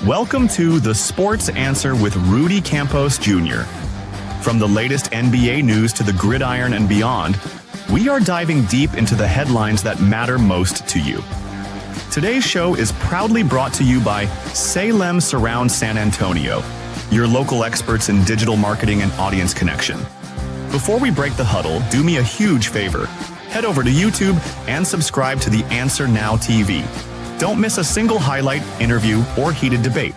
Welcome to The Sports Answer with Rudy Campos Jr. From the latest NBA news to the gridiron and beyond, we are diving deep into the headlines that matter most to you. Today's show is proudly brought to you by Salem Surround San Antonio, your local experts in digital marketing and audience connection. Before we break the huddle, do me a huge favor. Head over to YouTube and subscribe to The Answer Now TV. Don't miss a single highlight, interview, or heated debate.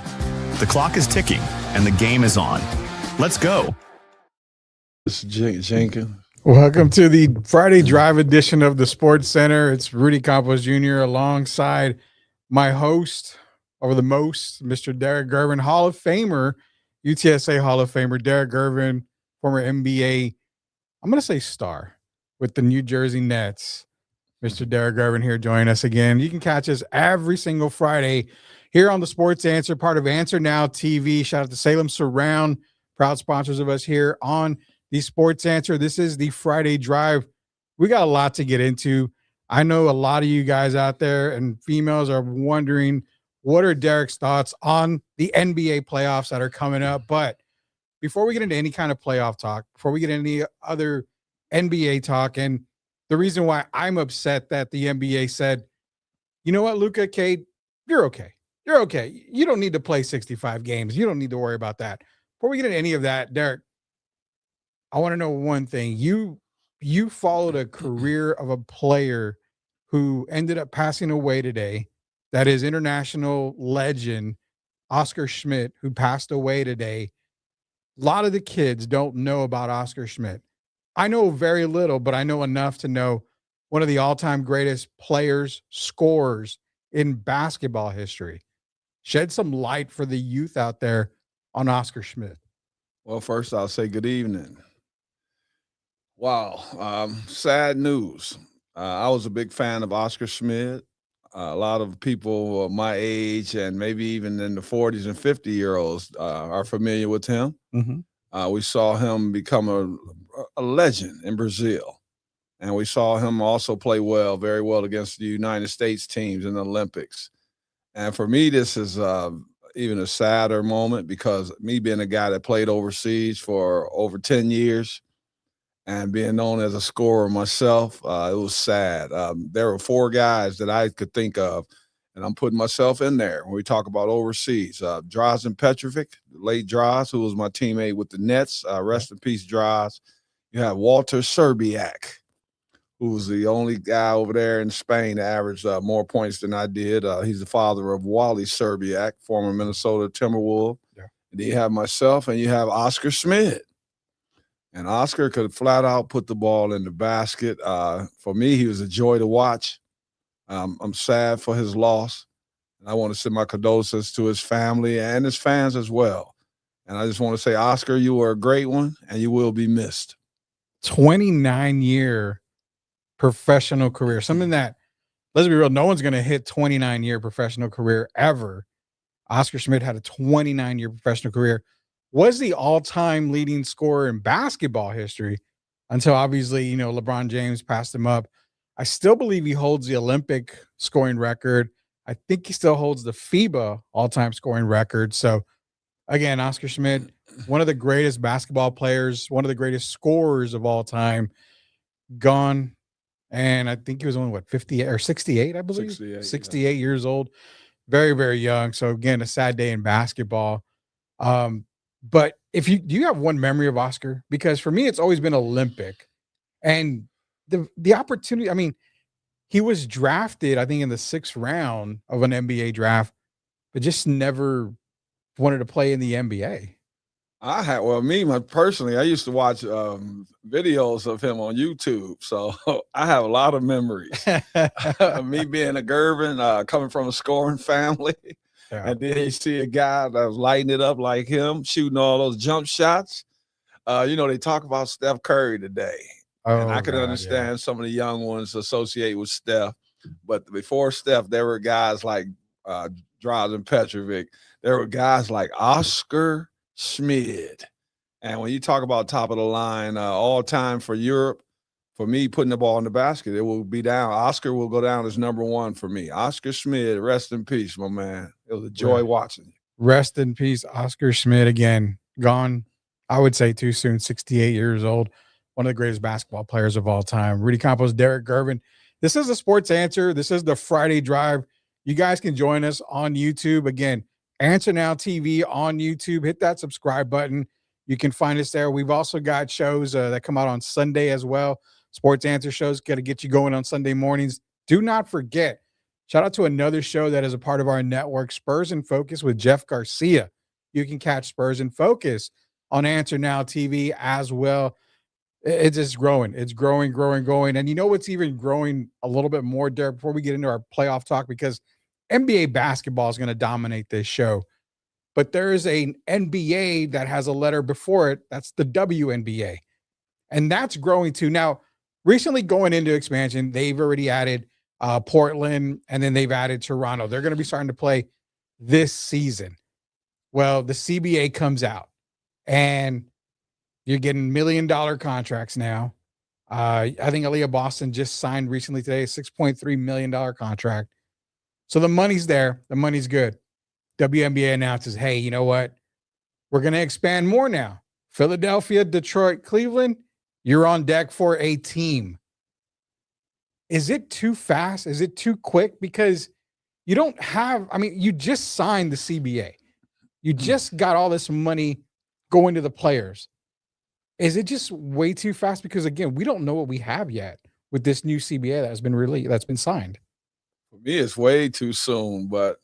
The clock is ticking, and the game is on. Let's go. This is Jenkins. Welcome to the Friday Drive edition of the Sports Center. It's Rudy Campos Jr. alongside my host over the most, Mr. Derek Gervin, Hall of Famer, UTSA Hall of Famer. Derek Gervin, former NBA, I'm going to say star with the New Jersey Nets. Mr. Derek Gervin here joining us again. You can catch us every single Friday here on the Sports Answer, part of Answer Now TV. Shout out to Salem Surround, proud sponsors of us here on the Sports Answer. This is the Friday Drive. We got a lot to get into. I know a lot of you guys out there and females are wondering what are Derek's thoughts on the NBA playoffs that are coming up. But before we get into any kind of playoff talk, before we get into any other NBA talk, and the reason why I'm upset that the NBA said, you know what, Luka, Cade, you're okay. You're okay. You don't need to play 65 games. You don't need to worry about that. Before we get into any of that, Derek, I want to know one thing. You followed a career of a player who ended up passing away today. That is international legend Oscar Schmidt, who passed away today. A lot of the kids don't know about Oscar Schmidt. I know very little, but I know enough to know one of the all-time greatest players, scorers in basketball history. Shed some light for the youth out there on Oscar Schmidt. Well, first I'll say good evening. Wow, sad news. I was a big fan of Oscar Schmidt. A lot of people my age and maybe even in the 40s and 50-year-olds are familiar with him. Mm-hmm. We saw him become a legend in Brazil. And we saw him also play very well against the United States teams in the Olympics. And for me, this is even a sadder moment because me being a guy that played overseas for over 10 years and being known as a scorer myself, it was sad. There were four guys that I could think of, and I'm putting myself in there when we talk about overseas. Drazen Petrovic, late Draz, who was my teammate with the Nets. Rest in peace, Draz. You have Walter Serbiak, who was the only guy over there in Spain to average more points than I did. He's the father of Wally Serbiak, former Minnesota Timberwolf. Yeah. And then you have myself, and you have Oscar Schmidt. And Oscar could flat out put the ball in the basket. For me, he was a joy to watch. I'm sad for his loss, and I want to send my condolences to his family and his fans as well. And I just want to say, Oscar, you were a great one, and you will be missed. 29-year professional career, something that, let's be real, no one's going to hit 29-year professional career ever. Oscar Schmidt had a 29-year professional career, was the all-time leading scorer in basketball history until obviously, LeBron James passed him up. I still believe he holds the Olympic scoring record. I think he still holds the FIBA all-time scoring record. So, again, Oscar Schmidt, one of the greatest basketball players, one of the greatest scorers of all time, gone. And I think he was only, 58 or 68, I believe? 68 years old. Very, very young. So, again, a sad day in basketball. But do you have one memory of Oscar? Because for me, it's always been Olympic. And the opportunity, I mean, he was drafted, I think, in the 6th round of an NBA draft, but just never wanted to play in the NBA. Personally, I used to watch videos of him on YouTube. So I have a lot of memories. Me being a Gervin, coming from a scoring family. Yeah. And then you see a guy that was lighting it up like him, shooting all those jump shots. They talk about Steph Curry today. And I can understand some of the young ones associate with Steph. But before Steph, there were guys like Drazen Petrovic. There were guys like Oscar Schmidt. And when you talk about top of the line, all time for Europe, for me, putting the ball in the basket, it will be down. Oscar will go down as number one for me. Oscar Schmidt, rest in peace, my man. It was a joy watching you. Rest in peace, Oscar Schmidt. Again, gone, I would say too soon, 68 years old. One of the greatest basketball players of all time. Rudy Campos, Derek Gervin. This is the Sports Answer. This is the Friday Drive. You guys can join us on YouTube. Again, Answer Now TV on YouTube. Hit that subscribe button. You can find us there. We've also got shows that come out on Sunday as well. Sports Answer shows got to get you going on Sunday mornings. Do not forget, shout out to another show that is a part of our network, Spurs in Focus with Jeff Garcia. You can catch Spurs in Focus on Answer Now TV as well. It's just growing. It's growing. And you know what's even growing a little bit more, Derek, before we get into our playoff talk, because NBA basketball is going to dominate this show. But there is an NBA that has a letter before it. That's the WNBA. And that's growing too. Now, recently going into expansion, they've already added Portland, and then they've added Toronto. They're going to be starting to play this season. Well, the CBA comes out, and you're getting $1 million contracts now. I think Aaliyah Boston just signed recently today a $6.3 million contract. So the money's there. The money's good. WNBA announces, hey, you know what? We're going to expand more now. Philadelphia, Detroit, Cleveland, you're on deck for a team. Is it too fast? Is it too quick? Because you don't have, you just signed the CBA. You just got all this money going to the players. Is it just way too fast? Because again, we don't know what we have yet with this new CBA that has been released, that's been signed. For me, it's way too soon, but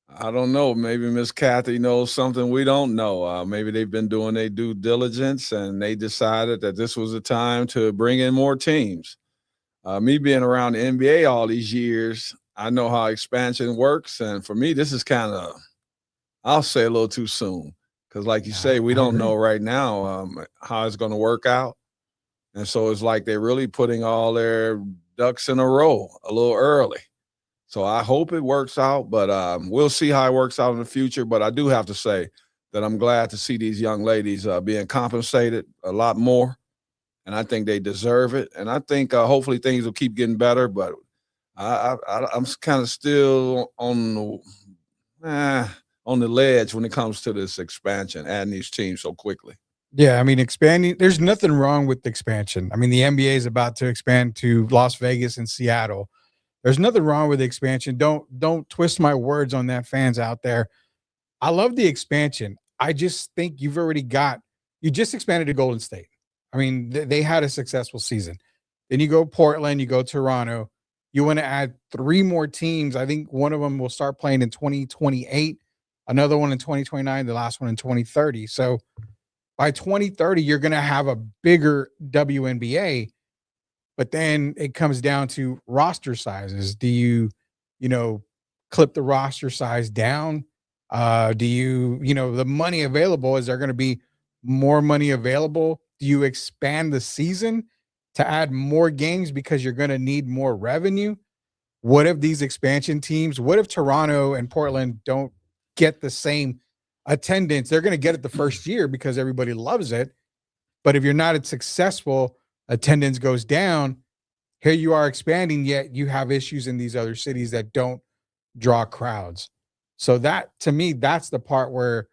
I don't know. Maybe Miss Kathy knows something we don't know. Maybe they've been doing their due diligence and they decided that this was the time to bring in more teams. Me being around the NBA all these years, I know how expansion works. And for me, this is kind of, I'll say a little too soon. Because like you say, we don't know right now how it's going to work out. And so it's like they're really putting all their ducks in a row a little early. So I hope it works out, but we'll see how it works out in the future. But I do have to say that I'm glad to see these young ladies being compensated a lot more. And I think they deserve it. And I think hopefully things will keep getting better. But I'm kind of still on the ledge when it comes to this expansion, adding these teams so quickly. Yeah, expanding, there's nothing wrong with expansion. The NBA is about to expand to Las Vegas and Seattle. There's nothing wrong with expansion. Don't twist my words on that, fans out there. I love the expansion. I just think you just expanded to Golden State. They had a successful season. Then you go Portland, you go Toronto. You want to add 3 more teams. I think one of them will start playing in 2028, another one in 2029, the last one in 2030. So by 2030, you're going to have a bigger WNBA. But then it comes down to roster sizes. Do you clip the roster size down? Do you, the money available, is there going to be more money available? Do you expand the season to add more games because you're going to need more revenue? What if these expansion teams, what if Toronto and Portland don't get the same attendance? They're going to get it the first year because everybody loves it. But if you're not as successful, attendance goes down. Here you are expanding, yet you have issues in these other cities that don't draw crowds. So that, to me, that's the part where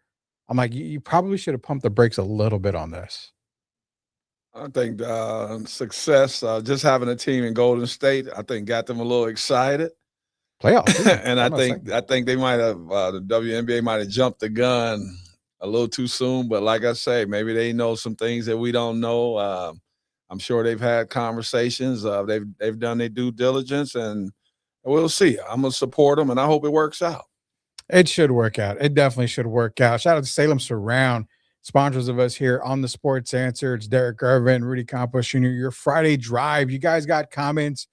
I'm like, you probably should have pumped the brakes a little bit on this. I think success, just having a team in Golden State, I think got them a little excited. Playoffs. And I think they might have, the WNBA might have jumped the gun a little too soon. But like I say, maybe they know some things that we don't know. I'm sure they've had conversations. They've done their due diligence, and we'll see. I'm going to support them, and I hope it works out. It should work out. It definitely should work out. Shout out to Salem Surround, sponsors of us here on the Sports Answer. It's Derek Gervin, Rudy Campos Jr., your Friday Drive. You guys got comments?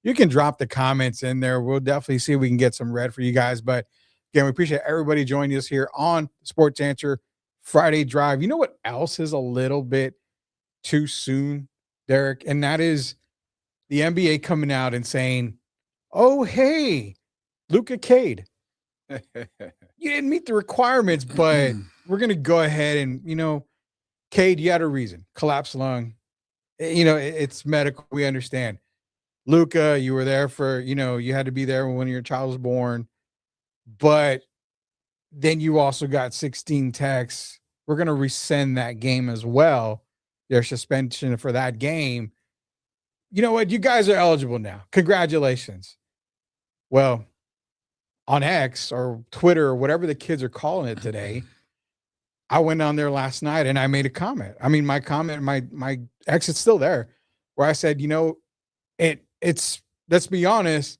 You can drop the comments in there. We'll definitely see if we can get some read for you guys. But again, we appreciate everybody joining us here on Sports Answer Friday Drive. You know what else is a little bit too soon, Derek? And that is the NBA coming out and saying, oh, hey, Luka Cade, you didn't meet the requirements, but we're going to go ahead and, Cade, you had a reason. Collapsed lung. It's medical. We understand. Luka, you were there for, you had to be there when your child was born. But then you also got 16 techs. We're going to rescind that game as well. Their suspension for that game. You know what? You guys are eligible now. Congratulations. Well, on X or Twitter or whatever the kids are calling it today, I went on there last night and I made a comment. I mean, my comment, my X is still there, where I said, it's let's be honest,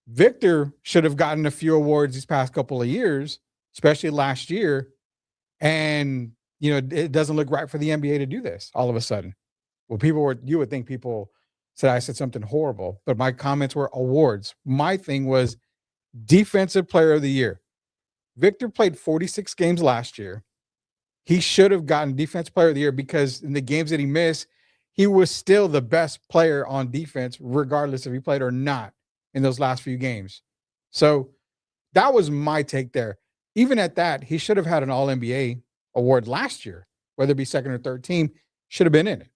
Victor should have gotten a few awards these past couple of years, especially last year. And, it doesn't look right for the NBA to do this all of a sudden. Well, you would think people said I said something horrible, but my comments were awards. My thing was defensive player of the year. Victor played 46 games last year. He should have gotten defensive player of the year because in the games that he missed, he was still the best player on defense, regardless if he played or not in those last few games. So that was my take there. Even at that, he should have had an All-NBA award last year, whether it be second or third team, should have been in it.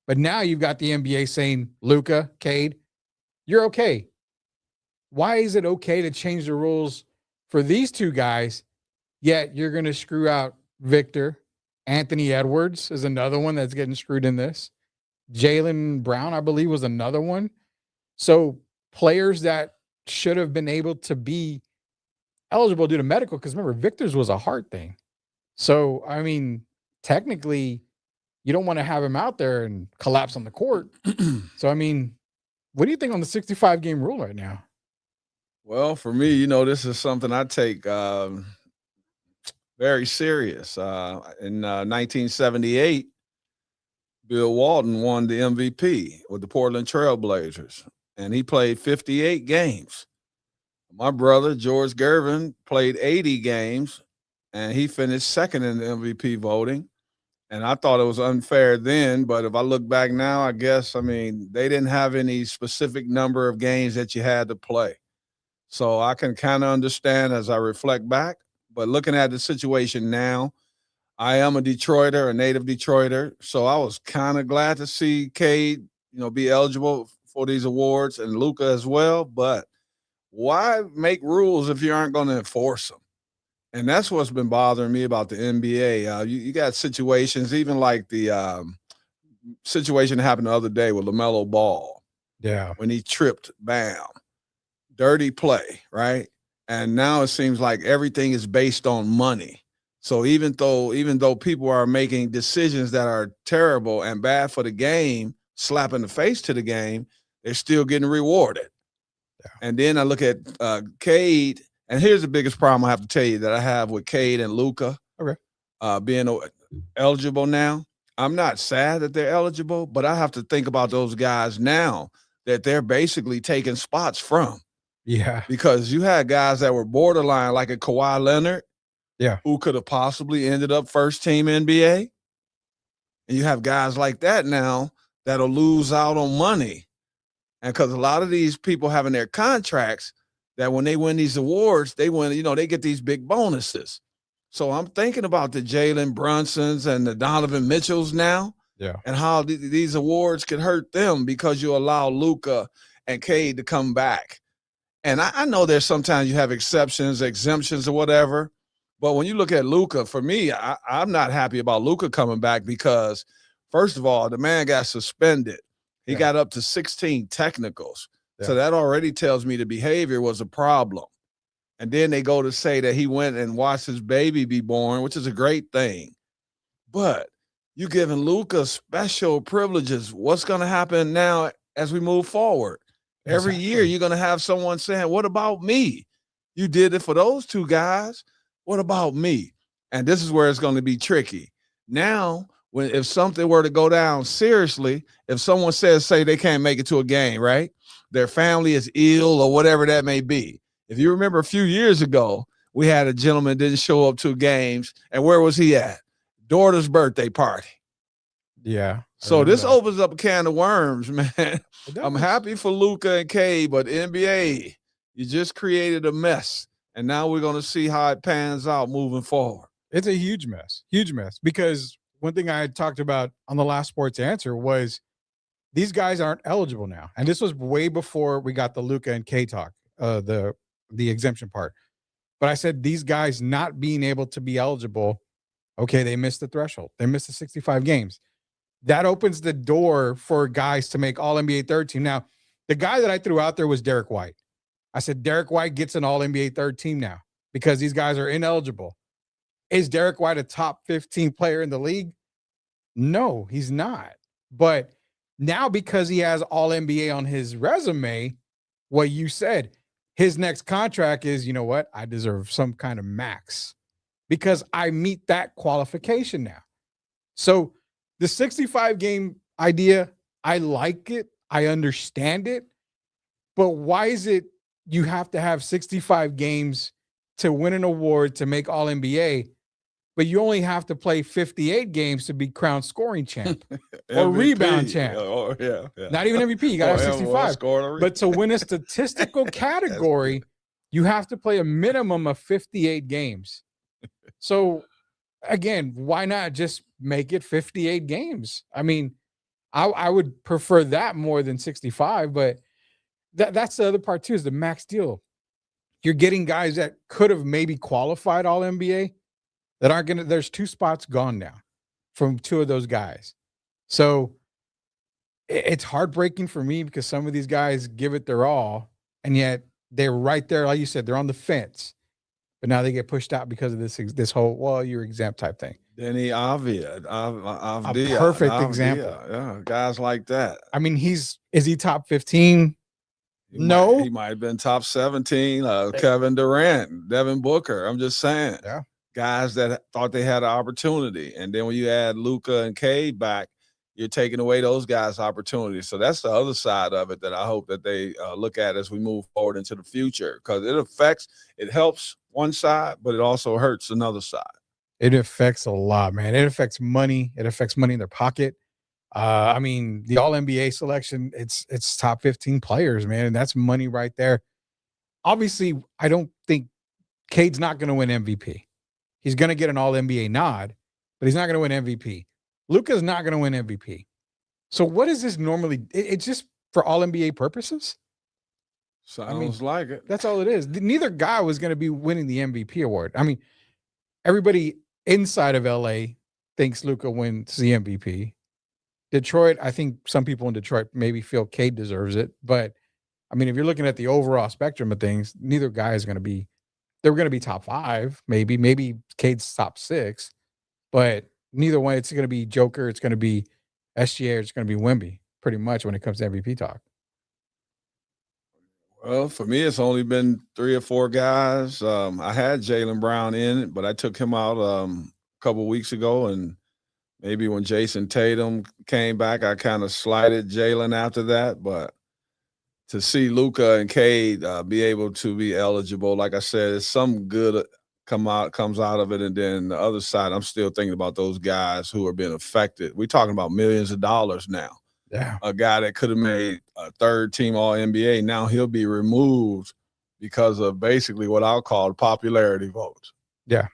But now you've got the NBA saying, Luka, Cade, you're okay. Why is it okay to change the rules for these two guys, yet you're going to screw out Victor? Anthony Edwards is another one that's getting screwed in this. Jaylen Brown, I believe, was another one. So players that should have been able to be eligible due to medical, because remember, Victor's was a heart thing. So, I mean, technically, you don't want to have him out there and collapse on the court. So, I mean, what do you think on the 65-game rule right now? Well, for me, this is something I take very serious. In 1978, Bill Walton won the MVP with the Portland Trail Blazers, and he played 58 games. My brother, George Gervin, played 80 games, and he finished second in the MVP voting. And I thought it was unfair then, but if I look back now, I guess, they didn't have any specific number of games that you had to play. So I can kind of understand as I reflect back. But looking at the situation now, I am a Detroiter, a native Detroiter. So I was kind of glad to see Cade, be eligible for these awards and Luka as well. But why make rules if you aren't going to enforce them? And that's what's been bothering me about the NBA. You got situations, even like the situation that happened the other day with LaMelo Ball. Yeah. When he tripped Bam. Dirty play, right? And now it seems like everything is based on money. So even though people are making decisions that are terrible and bad for the game, slapping the face to the game, they're still getting rewarded. Yeah. And then I look at Cade, and here's the biggest problem I have to tell you that I have with Cade and Luka. Okay. Being eligible now. I'm not sad that they're eligible, but I have to think about those guys now that they're basically taking spots from. Yeah. Because you had guys that were borderline, like a Kawhi Leonard, who could have possibly ended up first team NBA. And you have guys like that now that'll lose out on money. And because a lot of these people having their contracts that when they win these awards, they win, they get these big bonuses. So I'm thinking about the Jalen Brunsons and the Donovan Mitchells now. Yeah. And how these awards can hurt them because you allow Luka and Cade to come back. And I know there's sometimes you have exceptions, exemptions or whatever. But when you look at Luka, for me, I'm not happy about Luka coming back because, first of all, the man got suspended. He got up to 16 technicals. Yeah. So that already tells me the behavior was a problem. And then they go to say that he went and watched his baby be born, which is a great thing. But you're giving Luka special privileges. What's going to happen now as we move forward? Every year you're going to have someone saying, what about me? You did it for those two guys. What about me? And this is where it's going to be tricky. Now, if something were to go down seriously, if someone say they can't make it to a game, right? Their family is ill or whatever that may be. If you remember a few years ago, we had a gentleman didn't show up to games. And where was he at? Daughter's birthday party. Yeah. So this opens up a can of worms, man. I'm happy for Luka and Cade, but NBA, you just created a mess. And now we're going to see how it pans out moving forward. It's a huge mess, because one thing I had talked about on the last Sports Answer was these guys aren't eligible now. And this was way before we got the Luka and Cade talk, the exemption part. But I said these guys not being able to be eligible, okay, they missed the threshold. They missed the 65 games. That opens the door for guys to make all NBA third team. Now, the guy that I threw out there was Derek White. I said Derek White gets an all NBA third team now because these guys are ineligible. Is Derek White a top 15 player in the league? No, he's not. But now because he has all NBA on his resume, what you said, his next contract is, you know what? I deserve some kind of max because I meet that qualification now. So the 65 game idea, I like it. I understand it. But why is it you have to have 65 games to win an award to make all NBA, but you only have to play 58 games to be crowned scoring champ or rebound champ? Yeah. Not even MVP. You got to have 65. But to win a statistical category, you have to play a minimum of 58 games. So again, why not just make it 58 games? I mean, I would prefer that more than 65, but that's the other part too, is the max deal. You're getting guys that could have maybe qualified all NBA that aren't going to, there's 2 spots gone now from 2 of those guys. So it's heartbreaking for me because some of these guys give it their all, and yet they're right there. Like you said, they're on the fence, but now they get pushed out because of this whole, well, you're exempt type thing. Denny Avdia, a perfect example. Yeah, guys like that. I mean, is he top 15? No. He might have been top 17. Kevin Durant, Devin Booker. I'm just saying. Yeah. Guys that thought they had an opportunity. And then when you add Luka and Cade back, you're taking away those guys' opportunities. So that's the other side of it that I hope that they look at as we move forward into the future, because it helps one side, but it also hurts another side. It affects a lot, man. It affects money. It affects money in their pocket. I mean, the All-NBA selection, it's top 15 players, man, and that's money right there. Obviously, I don't think Cade's not going to win MVP. He's going to get an All-NBA nod, but he's not going to win MVP. Luka's not going to win MVP. So what is this normally? It's just for All-NBA purposes? Sounds like it. That's all it is. Neither guy was going to be winning the MVP award. I mean, everybody inside of LA thinks Luka wins the MVP. Detroit, I think some people in Detroit maybe feel Cade deserves it. But, I mean, if you're looking at the overall spectrum of things, neither guy is going to be – they're going to be top 5, maybe. Maybe Cade's top 6. But neither one – it's going to be Joker, it's going to be SGA, or it's going to be Wemby, pretty much when it comes to MVP talk. Well, for me, it's only been 3 or 4 guys. I had Jaylen Brown in it, but I took him out a couple of weeks ago, and maybe when Jason Tatum came back, I kind of slighted Jaylen after that. But to see Luka and Cade be able to be eligible, like I said, it's some good comes out of it. And then the other side, I'm still thinking about those guys who are being affected. We're talking about millions of dollars now. Yeah. A guy that could have made a 3rd team All-NBA, now he'll be removed because of basically what I'll call popularity votes. Yeah.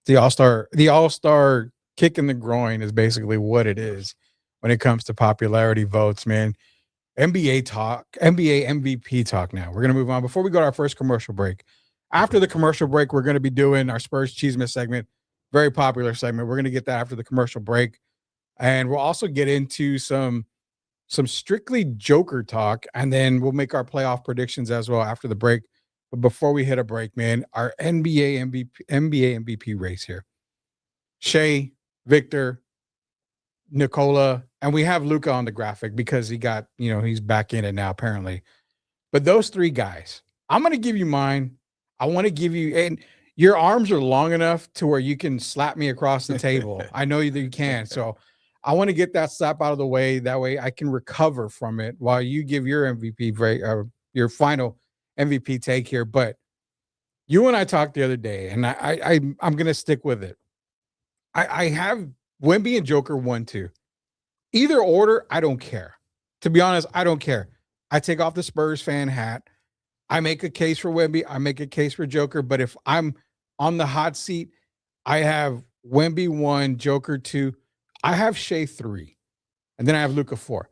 The all-star kick in the groin is basically what it is when it comes to popularity votes, man. NBA talk, NBA MVP talk now. We're going to move on. Before we go to our first commercial break, after the commercial break, we're going to be doing our Spurs Cheesemas segment, very popular segment. We're going to get that after the commercial break. And we'll also get into some strictly Joker talk, and then we'll make our playoff predictions as well after the break. But before we hit a break, man, our NBA MVP race here. Shea, Victor, Nikola, and we have Luka on the graphic because he got, he's back in it now apparently. But those 3 guys, I'm going to give you mine. I want to give you, and your arms are long enough to where you can slap me across the table. I know that you can. So I want to get that slap out of the way. That way I can recover from it while you give your MVP, your final MVP take here. But you and I talked the other day, and I'm going to stick with it. I have Wemby and Joker 1-2. Either order, I don't care. To be honest, I don't care. I take off the Spurs fan hat. I make a case for Wemby. I make a case for Joker. But if I'm on the hot seat, I have Wemby 1, Joker 2. I have Shea 3, and then I have Luka 4.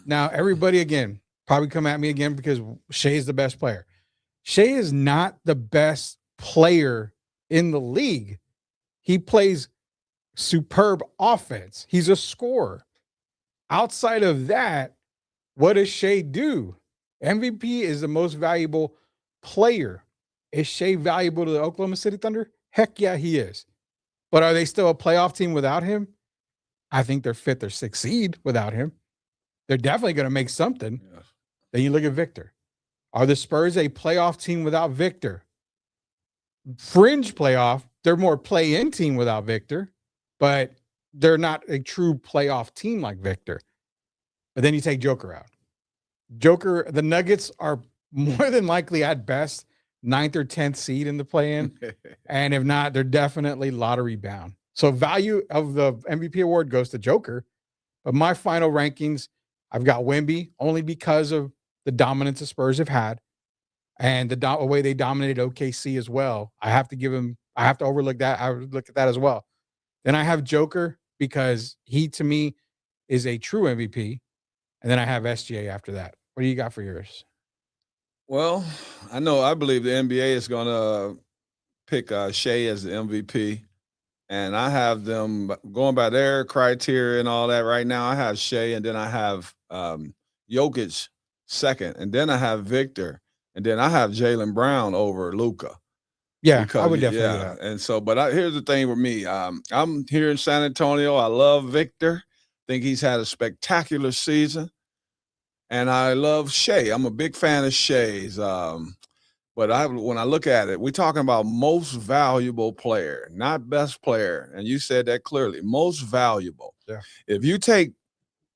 Now, everybody, again, probably come at me again because Shea is the best player. Shea is not the best player in the league. He plays superb offense. He's a scorer. Outside of that, what does Shea do? MVP is the most valuable player. Is Shea valuable to the Oklahoma City Thunder? Heck yeah, he is. But are they still a playoff team without him? I think they're 5th or 6th seed without him. They're definitely going to make something. Yes. Then you look at Victor. Are the Spurs a playoff team without Victor? Fringe playoff. They're more play-in team without Victor, but they're not a true playoff team like Victor. But then you take Joker out. Joker, the Nuggets are more than likely at best 9th or 10th seed in the play-in. And if not, they're definitely lottery bound. So value of the MVP award goes to Joker. But my final rankings, I've got Wemby only because of the dominance the Spurs have had and the way they dominated OKC as well. I have to give him, I have to overlook that. I would look at that as well. Then I have Joker because he, to me, is a true MVP. And then I have SGA after that. What do you got for yours? Well, I believe the NBA is going to pick Shea as the MVP. And I have them going by their criteria and all that right now. I have Shea, and then I have Jokic second, and then I have Victor, and then I have Jaylen Brown over Luka. Yeah, because, I would definitely do that. And so, but here's the thing with me. I'm here in San Antonio. I love Victor. Think he's had a spectacular season. And I love Shea. I'm a big fan of Shea's. But when I look at it, we're talking about most valuable player, not best player. And you said that clearly, most valuable. Yeah. If you take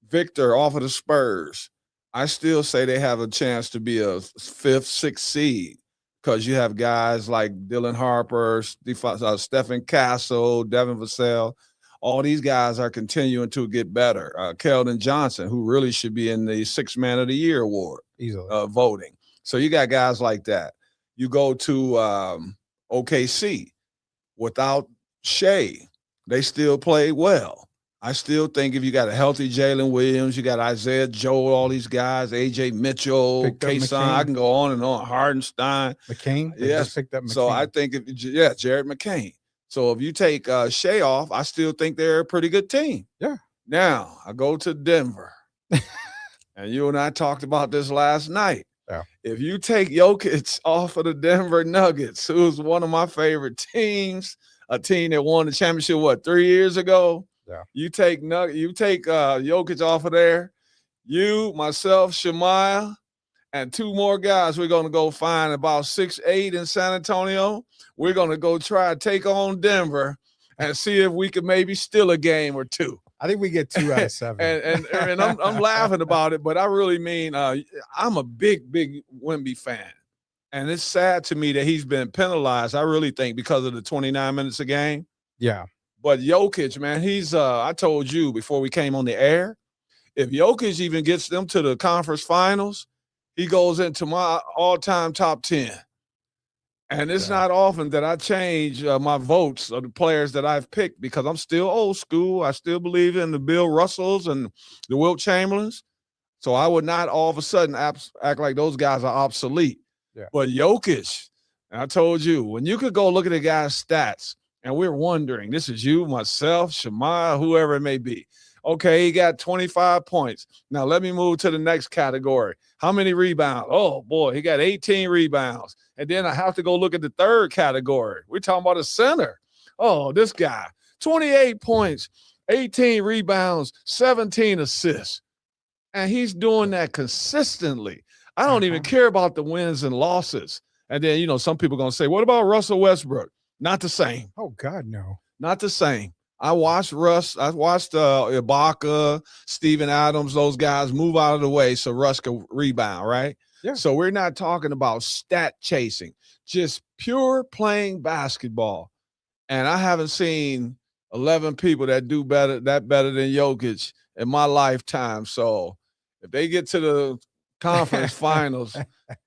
Victor off of the Spurs, I still say they have a chance to be a 5th, 6th seed because you have guys like Dylan Harper, Stephen Castle, Devin Vassell. All these guys are continuing to get better. Keldon Johnson, who really should be in the 6th Man of the Year award voting. So you got guys like that. You go to OKC without Shea, they still play well. I still think if you got a healthy Jalen Williams, you got Isaiah Joe, all these guys, AJ Mitchell, Kason, I can go on and on, Hardenstein. McCain? Yes. So I think, Jared McCain. So if you take Shea off, I still think they're a pretty good team. Yeah. Now, I go to Denver. And you and I talked about this last night. Yeah. If you take Jokic off of the Denver Nuggets, who's one of my favorite teams, a team that won the championship, 3 years ago? Yeah. You take Jokic off of there, you, myself, Shemaiah, and 2 more guys we're going to go find about 6'8" in San Antonio. We're going to go try to take on Denver and see if we can maybe steal a game or 2. I think we get 2 out of 7. and I'm laughing about it, but I really mean I'm a big Wemby fan. And it's sad to me that he's been penalized, I really think, because of the 29 minutes a game. Yeah. But Jokic, man, he's I told you before we came on the air, if Jokic even gets them to the conference finals, he goes into my all-time top 10. And it's not often that I change my votes of the players that I've picked because I'm still old school. I still believe in the Bill Russells and the Wilt Chamberlains. So I would not all of a sudden act like those guys are obsolete. Yeah. But Jokic, I told you, when you could go look at the guy's stats, and we're wondering, this is you, myself, Shemaiah, whoever it may be. Okay, he got 25 points. Now let me move to the next category. How many rebounds? Oh, boy, he got 18 rebounds. And then I have to go look at the third category. We're talking about a center. Oh, this guy, 28 points, 18 rebounds, 17 assists. And he's doing that consistently. I don't even care about the wins and losses. And then, some people are going to say, what about Russell Westbrook? Not the same. Oh, God, no. Not the same. I watched Russ. I watched Ibaka, Steven Adams, those guys move out of the way so Russ could rebound, right? Yeah. So we're not talking about stat chasing, just pure playing basketball. And I haven't seen 11 people that do better than Jokic in my lifetime. So if they get to the conference finals,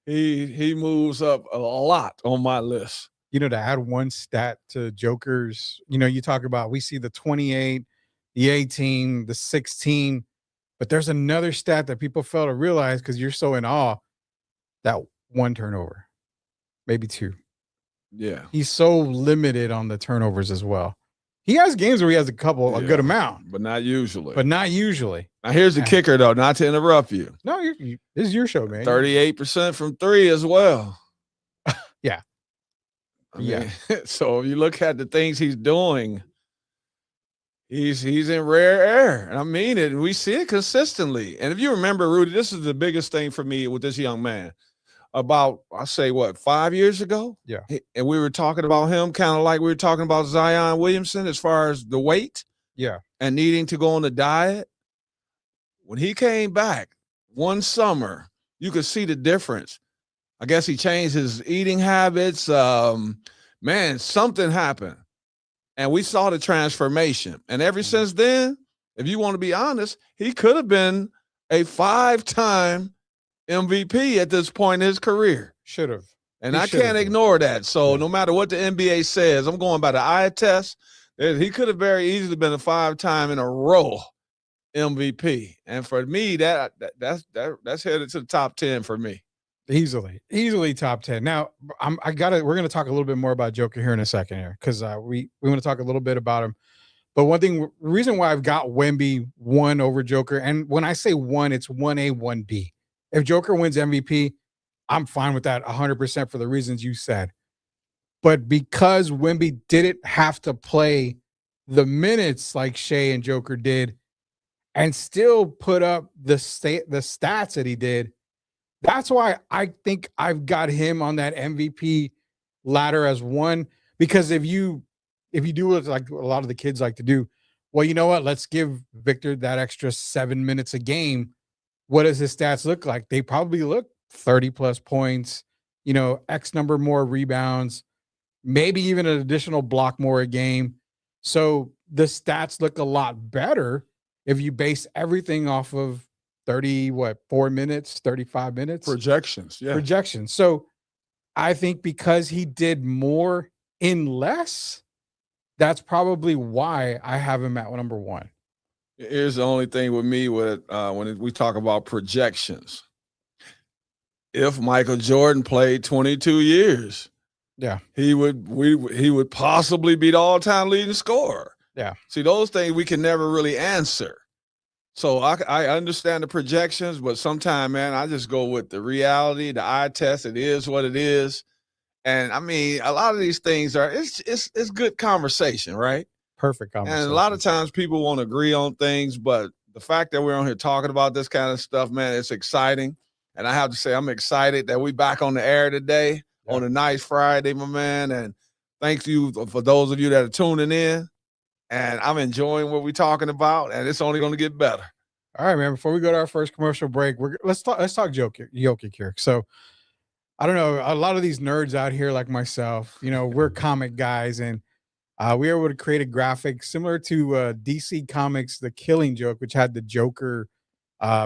he moves up a lot on my list. To add one stat to Joker's, you talk about, we see the 28, the 18, the 16, but there's another stat that people fail to realize because you're so in awe, that 1 turnover, maybe 2. Yeah. He's so limited on the turnovers as well. He has games where he has a good amount, but not usually. Now, here's the kicker, though, not to interrupt you. No, this is your show, man. 38% from three as well. Yeah. I mean, so if you look at the things he's doing, he's in rare air. And I mean it. And we see it consistently. And if you remember, Rudy, this is the biggest thing for me with this young man. About, I say, 5 years ago? Yeah. And we were talking about him kind of like we were talking about Zion Williamson as far as the weight. Yeah. And needing to go on a diet. When he came back one summer, you could see the difference. I guess he changed his eating habits. Man, something happened. And we saw the transformation. And ever since then, if you want to be honest, he could have been a 5-time MVP at this point in his career. Should have. And I can't ignore that. So no matter what the NBA says, I'm going by the eye test. He could have very easily been a 5-time in a row MVP. And for me, that's headed to the top 10 for me. Easily top 10. Now, we're going to talk a little bit more about Joker here in a second here, because we want to talk a little bit about him. But one thing, reason why I've got Wemby 1 over Joker, and when I say 1, it's 1A, 1B. If Joker wins MVP, I'm fine with that 100% for the reasons you said. But because Wemby didn't have to play the minutes like Shea and Joker did and still put up the stats that he did, that's why I think I've got him on that MVP ladder as 1. Because if you do what like a lot of the kids like to do, well, you know what? Let's give Victor that extra 7 minutes a game. What does his stats look like? They probably look 30 plus points, X number more rebounds, maybe even an additional block more a game. So the stats look a lot better if you base everything off of 4 minutes, 35 minutes? Projections, yeah. Projections. So I think because he did more in less, that's probably why I have him at number 1. Here's the only thing with me when we talk about projections. If Michael Jordan played 22 years, he would possibly be the all-time leading scorer. Yeah. See, those things we can never really answer. So I understand the projections, but sometimes, man, I just go with the reality, the eye test. It is what it is. And I mean, a lot of these things it's good conversation, right? Perfect conversation. And a lot of times people won't agree on things, but the fact that we're on here talking about this kind of stuff, man, it's exciting. And I have to say, I'm excited that we back on the air today on a nice Friday, my man. And thank you for those of you that are tuning in. And I'm enjoying what we're talking about, and it's only going to get better. All right, man. Before we go to our first commercial break, let's talk Jokic here. So I don't know, a lot of these nerds out here like myself, we're comic guys, and we were able to create a graphic similar to DC Comics, The Killing Joke, which had the Joker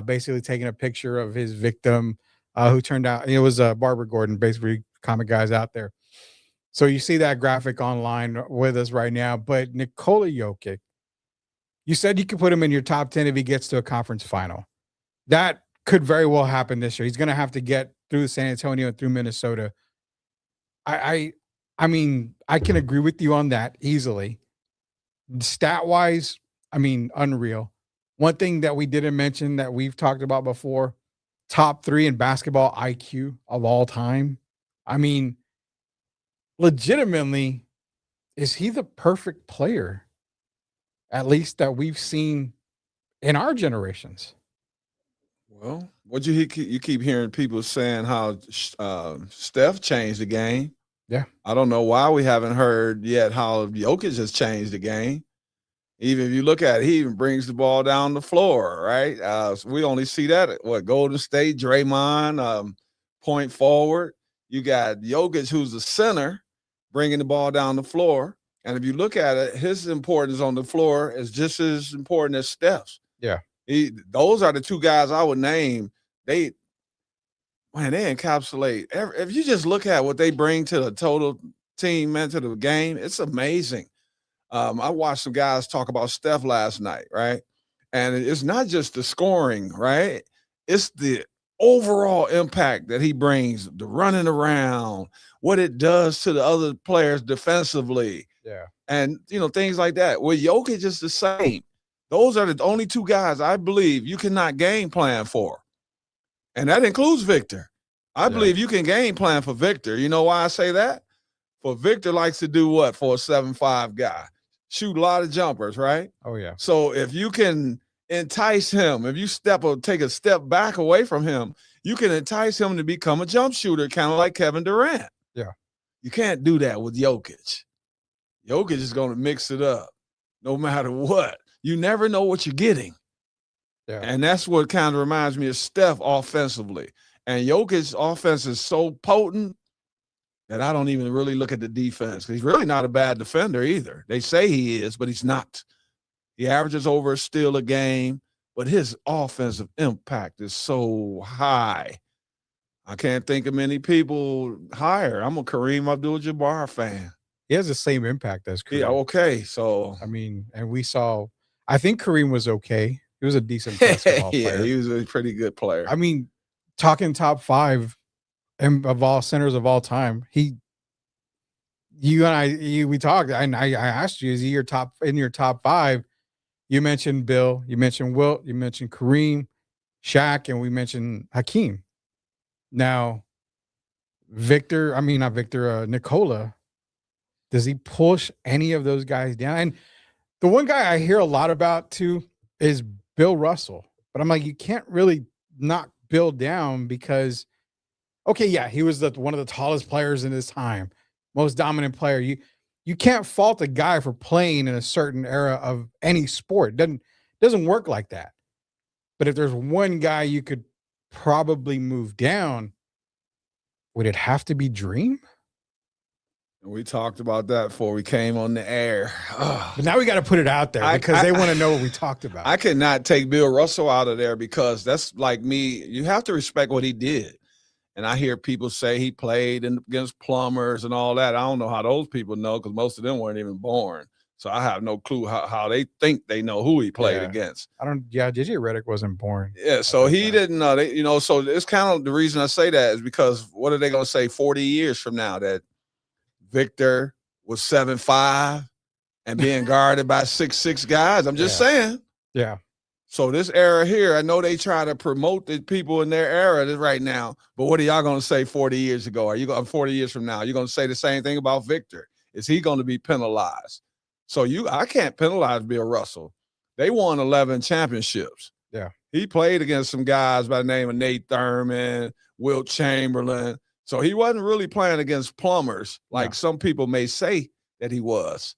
basically taking a picture of his victim, who turned out, it was Barbara Gordon, basically comic guys out there. So you see that graphic online with us right now. But Nikola Jokic, you said you could put him in your top 10 if he gets to a conference final. That could very well happen this year. He's going to have to get through San Antonio and through Minnesota. I mean, I can agree with you on that easily. Stat-wise, I mean, unreal. One thing that we didn't mention that we've talked about before, top 3 in basketball IQ of all time. I mean, legitimately, is he the perfect player, at least that we've seen in our generations? Well, you keep hearing people saying how Steph changed the game. Yeah. I don't know why we haven't heard yet how Jokic has changed the game. Even if you look at it, he even brings the ball down the floor, right? So we only see that at Golden State, Draymond, point forward. You got Jokic, who's the center, bringing the ball down the floor. And if you look at it, his importance on the floor is just as important as Steph's. Yeah. Those are the 2 guys I would name. They encapsulate. If you just look at what they bring to the total team, man, to the game, it's amazing. I watched some guys talk about Steph last night, right? And it's not just the scoring, right? It's the overall impact that he brings, the running around, what it does to the other players defensively, Yeah. and things like that. With Jokic, is the same. Those are the only two guys I believe you cannot game plan for, and that includes Victor. I believe you can game plan for Victor. You know why I say that? For Victor likes to do what for a 7'5" guy? Shoot a lot of jumpers, right? Oh yeah. So if you can entice him, if you take a step back away from him, you can entice him to become a jump shooter, kind of like Kevin Durant. Yeah. You can't do that with Jokic. Jokic is going to mix it up no matter what. You never know what you're getting. Yeah. And that's what kind of reminds me of Steph offensively. And Jokic's offense is so potent that I don't even really look at the defense, because he's really not a bad defender either. They say he is, but he's not. He averages over a steal a game, but his offensive impact is so high. I can't think of many people higher. I'm a Kareem Abdul-Jabbar fan. He has the same impact as Kareem. Yeah, okay. So I mean, and I think Kareem was okay. He was a decent basketball player. Yeah, he was a pretty good player. I mean, talking top 5 of all centers of all time, we talked, and I asked you, is he in your top 5? You mentioned Bill, you mentioned Wilt, you mentioned Kareem, Shaq, and we mentioned Hakeem. Now, Nikola, does he push any of those guys down? And the one guy I hear a lot about too is Bill Russell. But I'm like, you can't really knock Bill down because, okay, yeah, he was one of the tallest players in his time, most dominant player. You can't fault a guy for playing in a certain era of any sport. It doesn't work like that. But if there's one guy you could probably move down, would it have to be Dream? We talked about that before we came on the air. But now we got to put it out there because they want to know what we talked about. I cannot take Bill Russell out of there because that's like me. You have to respect what he did. And I hear people say he played against plumbers and all that. I don't know how those people know because most of them weren't even born. So I have no clue how they think they know who he played against. JJ Redick wasn't born. Yeah, so he didn't know. So it's kind of the reason I say that is because what are they going to say 40 years from now that Victor was 7'5" and being guarded by 6'6" guys? I'm just saying. Yeah. So this era here, I know they try to promote the people in their era right now, but what are y'all going to say 40 years ago? 40 years from now? You're going to say the same thing about Victor? Is he going to be penalized? So I can't penalize Bill Russell. They won 11 championships. Yeah. He played against some guys by the name of Nate Thurman, Wilt Chamberlain. So he wasn't really playing against plumbers like some people may say that he was.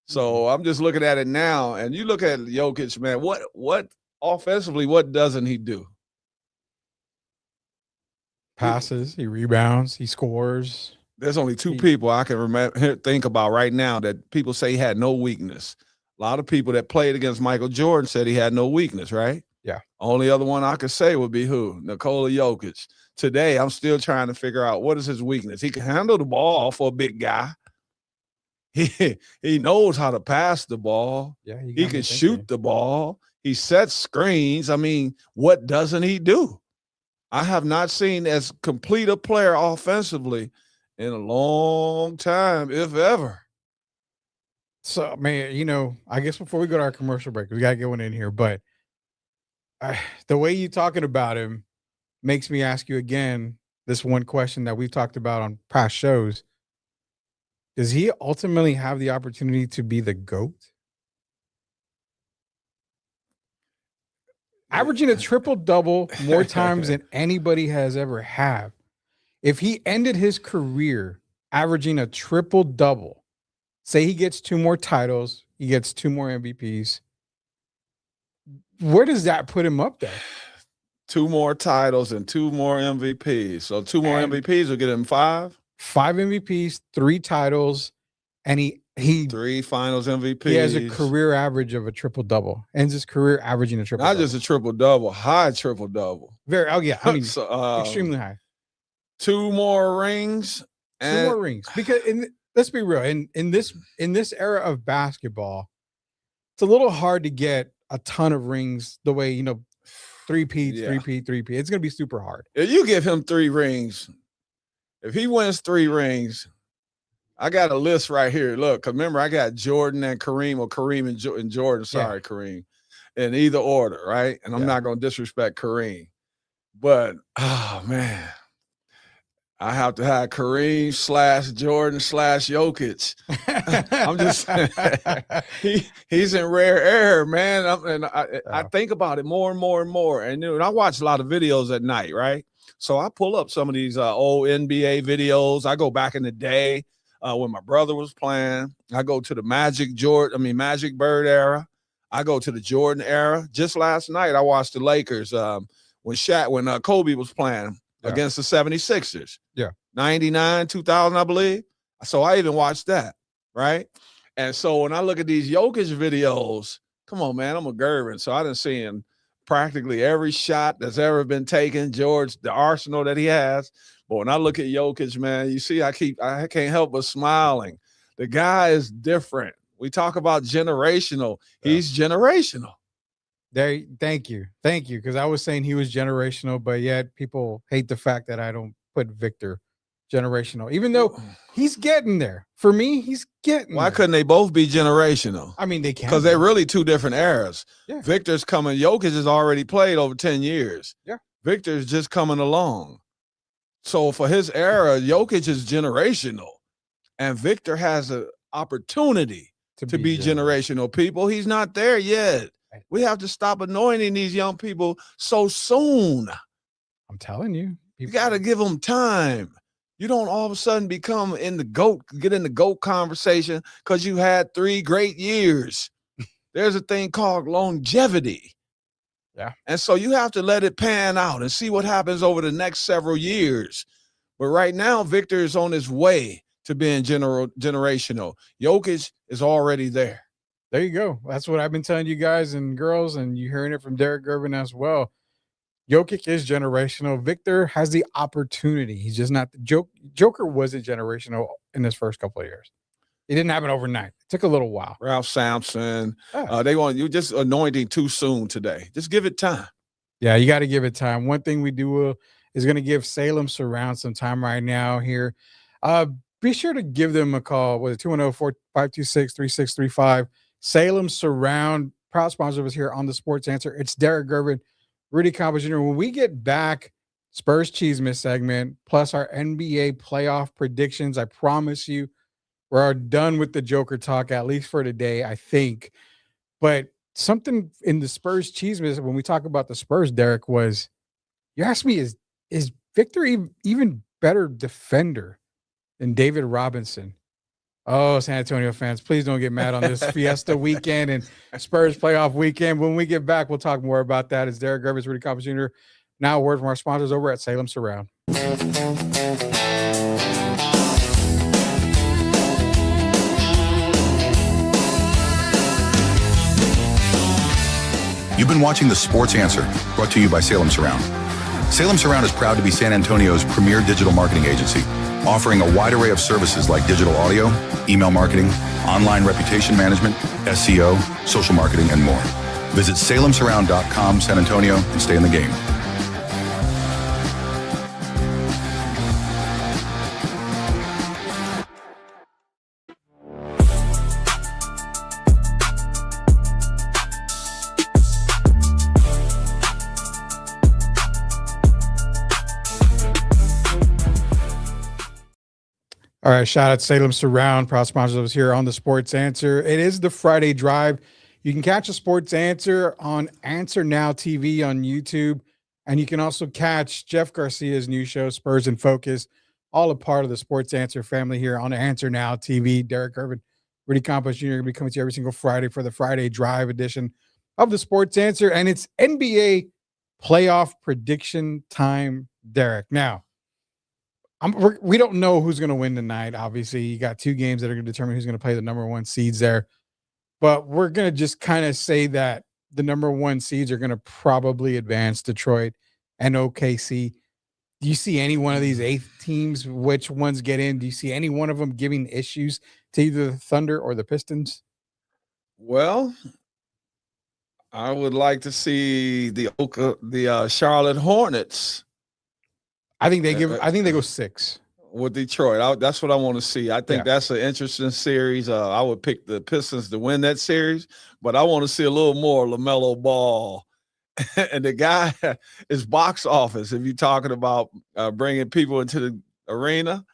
So I'm just looking at it now, and you look at Jokic, man, what offensively, what doesn't he do? Passes, he rebounds, he scores. There's only two people I can think about right now that people say he had no weakness. A lot of people that played against Michael Jordan said he had no weakness, right? Yeah. Only other one I could say would be who? Nikola Jokic. Today, I'm still trying to figure out what is his weakness. He can handle the ball for a big guy. He knows how to pass the ball. Yeah, he can shoot the ball. He sets screens. I mean, what doesn't he do? I have not seen as complete a player offensively in a long time, if ever. So, man, I guess before we go to our commercial break, we got to get one in here. But the way you're talking about him makes me ask you again this one question that we've talked about on past shows. Does he ultimately have the opportunity to be the GOAT? Averaging a triple-double more times than anybody has ever had. If he ended his career averaging a triple-double, say he gets 2 more titles, he gets 2 more MVPs, where does that put him up there? 2 more titles and 2 more MVPs. So 2 more MVPs will get him 5? 5 MVPs, 3 titles, and he 3 finals MVPs. He has a career average of a triple-double. Ends his career averaging a triple-double. Not just a triple-double, high triple-double. Extremely high. 2 more rings. 2 more rings. Because let's be real, in this era of basketball, it's a little hard to get a ton of rings the way, three-peats, Yeah. three-peat. It's going to be super hard. If you give him 3 rings, if he wins 3 rings, I got a list right here. Look, 'cause remember, I got Jordan and Kareem, or Kareem and Jordan. Sorry, Kareem, in either order, right? And I'm not going to disrespect Kareem. But, oh, man, I have to have Kareem / Jordan / Jokic. I'm just he's in rare air, man. I think about it more and more and more. And I watch a lot of videos at night, right? So I pull up some of these old NBA videos. I go back in the day when my brother was playing. I go to the Magic Bird era. I go to the Jordan era. Just last night, I watched the Lakers when Kobe was playing against the 76ers. Yeah. 99, 2000, I believe. So I even watched that, right? And so when I look at these Jokic videos, come on, man, I'm a Gervin. So I done seen practically every shot that's ever been taken, George, the arsenal that he has. But when I look at Jokic, man, you see, I can't help but smiling. The guy is different. We talk about generational. He's generational. Thank you. Because I was saying he was generational, but yet people hate the fact that I don't put Victor generational, even though he's getting there. For me, he's getting Why there. couldn't they both be generational? I mean, they can. Because they're really 2 different eras. Yeah. Victor's coming. Jokic has already played over 10 years. Yeah. Victor's just coming along. So for his era, Jokic is generational. And Victor has an opportunity to be generational. People, he's not there yet. We have to stop anointing these young people so soon. I'm telling you. You got to give them time. You don't all of a sudden get in the GOAT conversation because you had 3 great years. There's a thing called longevity. Yeah. And so you have to let it pan out and see what happens over the next several years. But right now, Victor is on his way to being generational. Jokic is already there. There you go. That's what I've been telling you guys and girls, and you're hearing it from Derek Gervin as well. Jokic is generational. Victor has the opportunity. He's just not the Joker wasn't generational in his first couple of years. It didn't happen overnight. It took a little while. Ralph Sampson. They want you just anointing too soon today. Just give it time. Yeah, you got to give it time. One thing we do is going to give Salem Surround some time right now here. Be sure to give them a call. Was it 210-526-3635? Salem Surround, proud sponsor of us here on the Sports Answer. It's Derek Gervin, Rudy Campos Jr. When we get back, Spurs Cheesemas segment, plus our NBA playoff predictions, I promise you, we're done with the Joker talk, at least for today, I think. But something in the Spurs Cheesemas, when we talk about the Spurs, Derek, was, you asked me, is Victor even better defender than David Robinson? Oh, San Antonio fans, please don't get mad on this Fiesta weekend and Spurs playoff weekend. When we get back, we'll talk more about that. It's Derek Gervin, Rudy Campos Jr. Now a word from our sponsors over at Salem Surround. You've been watching The Sports Answer, brought to you by Salem Surround. Salem Surround is proud to be San Antonio's premier digital marketing agency, offering a wide array of services like digital audio, email marketing, online reputation management, SEO, social marketing, and more. Visit salemsurround.com, San Antonio, and stay in the game. All right, shout out to Salem Surround, proud sponsors of us here on the Sports Answer. It is the Friday Drive. You can catch the Sports Answer on Answer Now TV on YouTube, and you can also catch Jeff Garcia's new show, Spurs in Focus, all a part of the Sports Answer family here on Answer Now TV. Derek Gervin, Rudy Campos Jr. going to be coming to you every single Friday for the Friday Drive edition of the Sports Answer, and it's NBA playoff prediction time, Derek. Now, we don't know who's going to win tonight. Obviously, you got 2 games that are going to determine who's going to play the number 1 seeds there. But we're going to just kind of say that the number 1 seeds are going to probably advance, Detroit and OKC. Do you see any one of these 8 teams, which ones get in? Do you see any one of them giving issues to either the Thunder or the Pistons? Well, I would like to see the Charlotte Hornets I think they give. I think they go 6. with Detroit. That's what I want to see. I think that's an interesting series. I would pick the Pistons to win that series, but I want to see a little more LaMelo Ball. And the guy is box office. If you're talking about bringing people into the arena,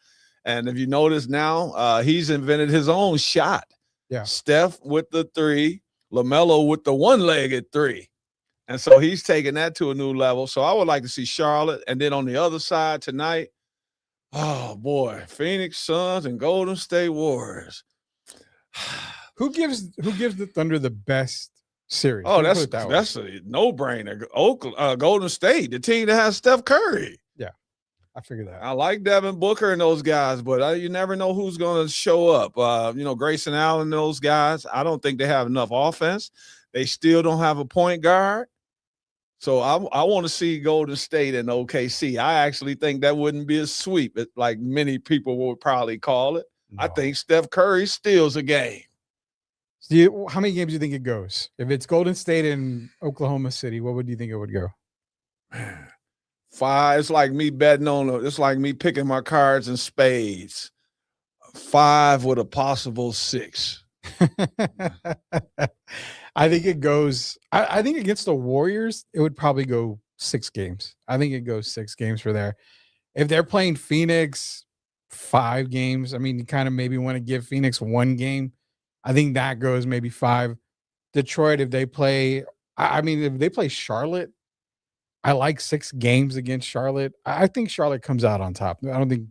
and if you notice now, he's invented his own shot. Yeah, Steph with the 3, LaMelo with the one-legged 3. And so he's taking that to a new level. So I would like to see Charlotte. And then on the other side tonight, oh boy, Phoenix Suns and Golden State Warriors. Who gives the Thunder the best series? Oh, that's a no-brainer. Golden State, the team that has Steph Curry. Yeah, I figured that. I like Devin Booker and those guys, but you never know who's going to show up. Grayson Allen, those guys, I don't think they have enough offense. They still don't have a point guard. So I want to see Golden State and OKC. I actually think that wouldn't be a sweep, like many people would probably call it. No. I think Steph Curry steals a game. So how many games do you think it goes? If it's Golden State and Oklahoma City, what would you think it would go? 5. It's like me betting on. It's like me picking my cards in spades. 5 with a possible 6. I think it goes. I think against the Warriors, it would probably go 6 games. I think it goes 6 games for there. If they're playing Phoenix, 5 games. I mean, you kind of maybe want to give Phoenix 1 game. I think that goes maybe 5. Detroit, if they play, if they play Charlotte, I like 6 games against Charlotte. I think Charlotte comes out on top. I don't think.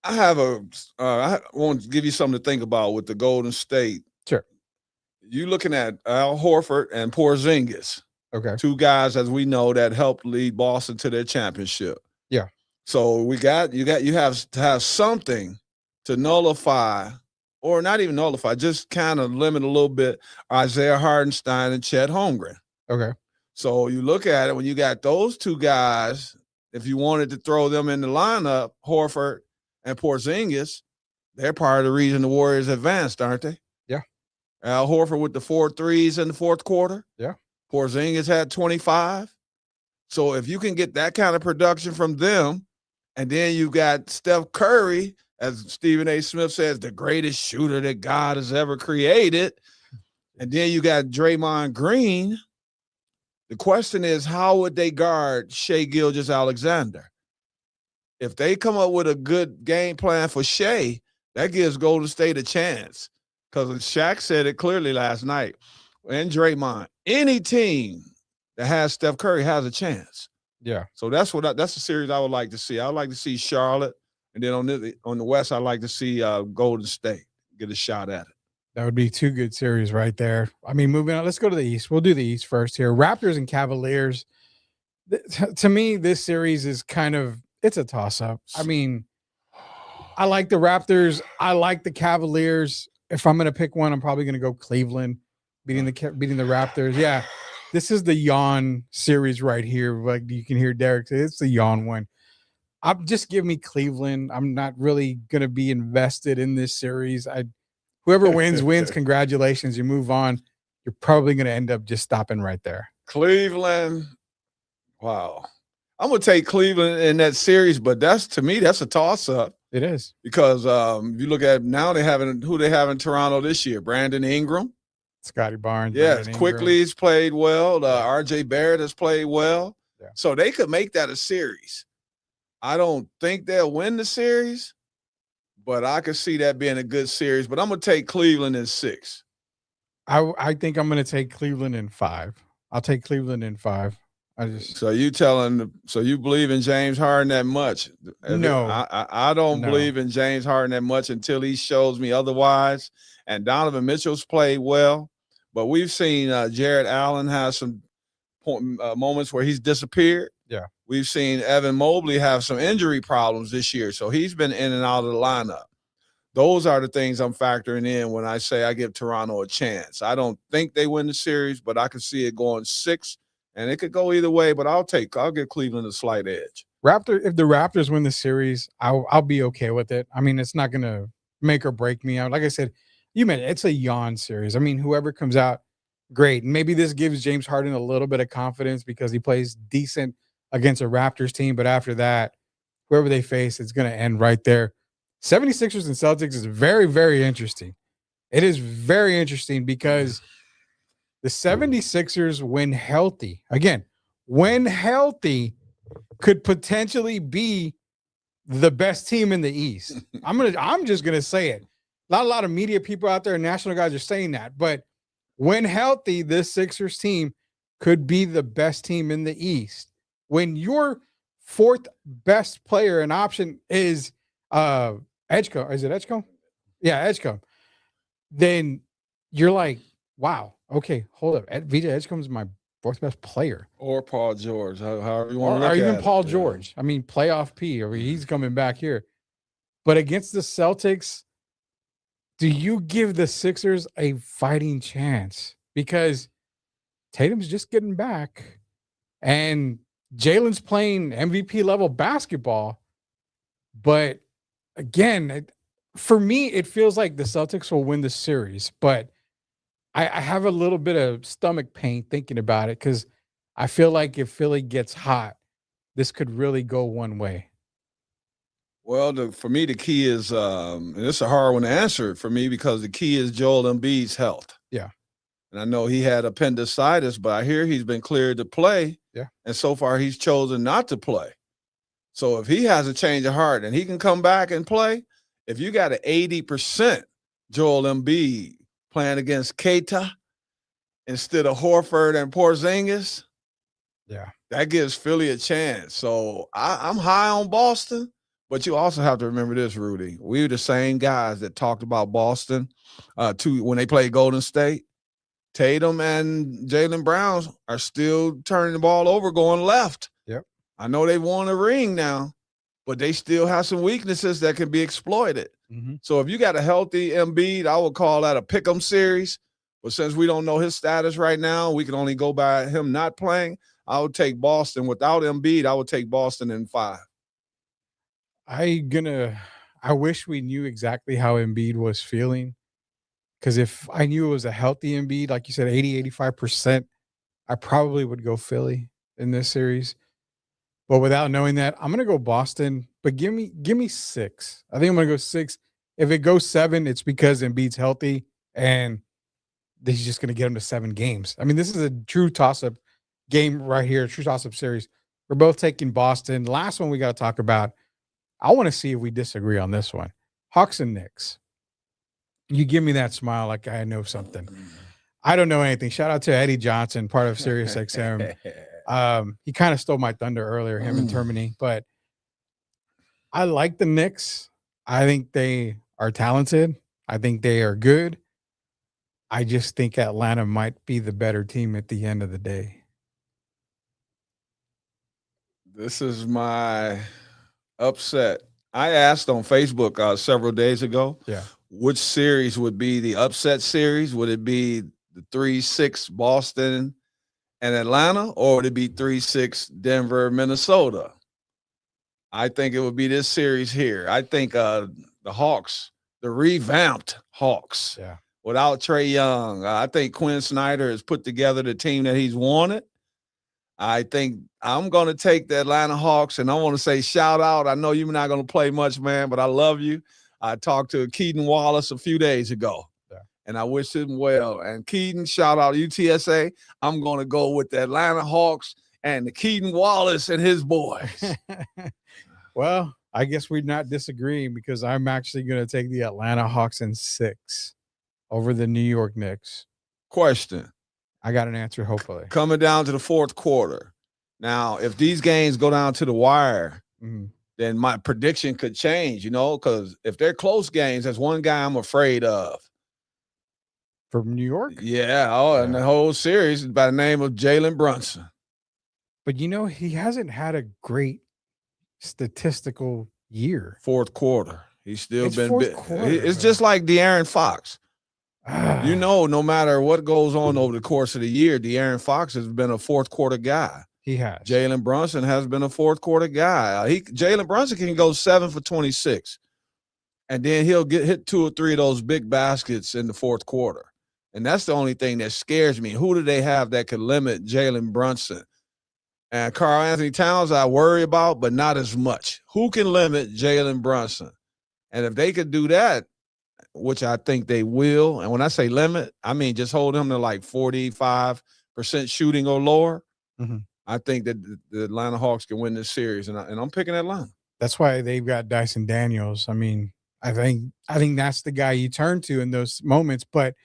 I want to give you something to think about with the Golden State. Sure. You're looking at Al Horford and Porzingis. Okay. 2 guys, as we know, that helped lead Boston to their championship. Yeah. So you have to have something to nullify, or not even nullify, just kind of limit a little bit Isaiah Hartenstein and Chet Holmgren. Okay. So you look at it when you got those 2 guys, if you wanted to throw them in the lineup, Horford and Porzingis, they're part of the reason the Warriors advanced, aren't they? Yeah. Al Horford with the 4 threes in the fourth quarter. Yeah. Porzingis had 25. So if you can get that kind of production from them, and then you got Steph Curry, as Stephen A. Smith says, the greatest shooter that God has ever created, and then you got Draymond Green, the question is, how would they guard Shai Gilgeous-Alexander? If they come up with a good game plan for Shai, that gives Golden State a chance. Because Shaq said it clearly last night, and Draymond, any team that has Steph Curry has a chance. Yeah. So that's a series I would like to see. I would like to see Charlotte, and then on the West, I'd like to see Golden State get a shot at it. That would be 2 good series right there. I mean, moving on, let's go to the East. We'll do the East first here. Raptors and Cavaliers. To me, this series is it's a toss-up. I mean, I like the Raptors. I like the Cavaliers. If I'm going to pick one, I'm probably going to go Cleveland beating the Raptors. Yeah, this is the yawn series right here. Like you can hear Derek say, it's the yawn one. Just give me Cleveland. I'm not really going to be invested in this series. Whoever wins. Congratulations. You move on. You're probably going to end up just stopping right there. Cleveland. Wow. I'm going to take Cleveland in that series, but to me, that's a toss-up. It is. Because you look at now who they have in Toronto this year, Brandon Ingram. Scotty Barnes. Yes, Quickly's played well. RJ Barrett has played well. Yeah. So they could make that a series. I don't think they'll win the series, but I could see that being a good series. But I'm going to take Cleveland in 6. I think I'm going to take Cleveland in 5. I'll take Cleveland in 5. So you believe in James Harden that much? No, I don't believe in James Harden that much until he shows me otherwise. And Donovan Mitchell's played well, but we've seen Jared Allen have some moments where he's disappeared. Yeah, we've seen Evan Mobley have some injury problems this year, so he's been in and out of the lineup. Those are the things I'm factoring in when I say I give Toronto a chance. I don't think they win the series, but I can see it going 6. And it could go either way, but I'll give Cleveland a slight edge. If the Raptors win the series, I'll be okay with it. I mean, it's not going to make or break me out. Like I said, it's a yawn series. I mean, whoever comes out, great. And maybe this gives James Harden a little bit of confidence because he plays decent against a Raptors team. But after that, whoever they face, it's going to end right there. 76ers and Celtics is very, very interesting. It is very interesting because the 76ers, when healthy, again, when healthy, could potentially be the best team in the East. I'm just gonna say it. Not a lot of media people out there, national guys are saying that, but when healthy, this Sixers team could be the best team in the East. When your fourth best player and option is Edgecombe, is it Edgecombe? Yeah, Edgecombe. Then you're like, wow, okay, hold up. VJ Edgecombe is my fourth best player. Or Paul George, however you want to look or at it. even Paul George. I mean, playoff P. I mean, he's coming back here. But against the Celtics, do you give the Sixers a fighting chance? Because Tatum's just getting back, and Jalen's playing MVP level basketball. But again, for me, it feels like the Celtics will win the series. But I have a little bit of stomach pain thinking about it because I feel like if Philly gets hot, this could really go one way. Well, for me, the key is, and it's a hard one to answer for me because the key is Joel Embiid's health. Yeah. And I know he had appendicitis, but I hear he's been cleared to play. Yeah. And so far, he's chosen not to play. So if he has a change of heart and he can come back and play, if you got an 80% Joel Embiid playing against Keita instead of Horford and Porzingis, yeah, that gives Philly a chance. So I'm high on Boston. But you also have to remember this, Rudy. We were the same guys that talked about Boston when they played Golden State. Tatum and Jaylen Brown are still turning the ball over, going left. Yep. I know they won a ring now, but they still have some weaknesses that can be exploited. Mm-hmm. So if you got a healthy Embiid, I would call that a pick'em series. But since we don't know his status right now, we can only go by him not playing. I would take Boston. Without Embiid, I would take Boston in 5. I wish we knew exactly how Embiid was feeling. Because if I knew it was a healthy Embiid, like you said, 85%, I probably would go Philly in this series. But without knowing that, I'm going to go Boston. But give me 6. I think I'm going to go 6. If it goes 7, it's because Embiid's healthy and he's just going to get him to 7 games. I mean, this is a true toss-up game right here, a true toss-up series. We're both taking Boston. Last one we got to talk about. I want to see if we disagree on this one. Hawks and Knicks. You give me that smile like I know something. I don't know anything. Shout out to Eddie Johnson, part of Sirius XM. He kind of stole my thunder earlier, him and Termini. But I like the Knicks. I think they are talented. I think they are good. I just think Atlanta might be the better team at the end of the day. This is my upset. I asked on Facebook several days ago, which series would be the upset series? Would it be the 3-6 Boston and Atlanta, or would it be 3-6 Denver, Minnesota? I think it would be this series here. I think the Hawks, the revamped Hawks, without Trae Young, I think Quinn Snyder has put together the team that he's wanted. I think I'm going to take the Atlanta Hawks, and I want to say shout out. I know you're not going to play much, man, but I love you. I talked to Keaton Wallace a few days ago, and I wish him well. And Keaton, shout out UTSA. I'm going to go with the Atlanta Hawks and the Keaton Wallace and his boys. Well, I guess we're not disagreeing because I'm actually going to take the Atlanta Hawks in 6 over the New York Knicks. Question. I got an answer, hopefully. Coming down to the fourth quarter. Now, if these games go down to the wire, then my prediction could change, because if they're close games, that's one guy I'm afraid of. From New York? Yeah. And the whole series is by the name of Jalen Brunson. But, he hasn't had a great statistical year. Fourth quarter. He's still been fourth quarter, it's just like De'Aaron Fox. No matter what goes on over the course of the year, De'Aaron Fox has been a fourth quarter guy. He has. Jalen Brunson has been a fourth quarter guy. Jalen Brunson can go 7 for 26, and then he'll hit 2 or 3 of those big baskets in the fourth quarter. And that's the only thing that scares me. Who do they have that could limit Jalen Brunson? And Karl Anthony Towns, I worry about, but not as much. Who can limit Jalen Brunson? And if they could do that, which I think they will, and when I say limit, I mean just hold him to like 45% shooting or lower, I think that the Atlanta Hawks can win this series, and I'm picking Atlanta. That's why they've got Dyson Daniels. I mean, I think that's the guy you turn to in those moments. But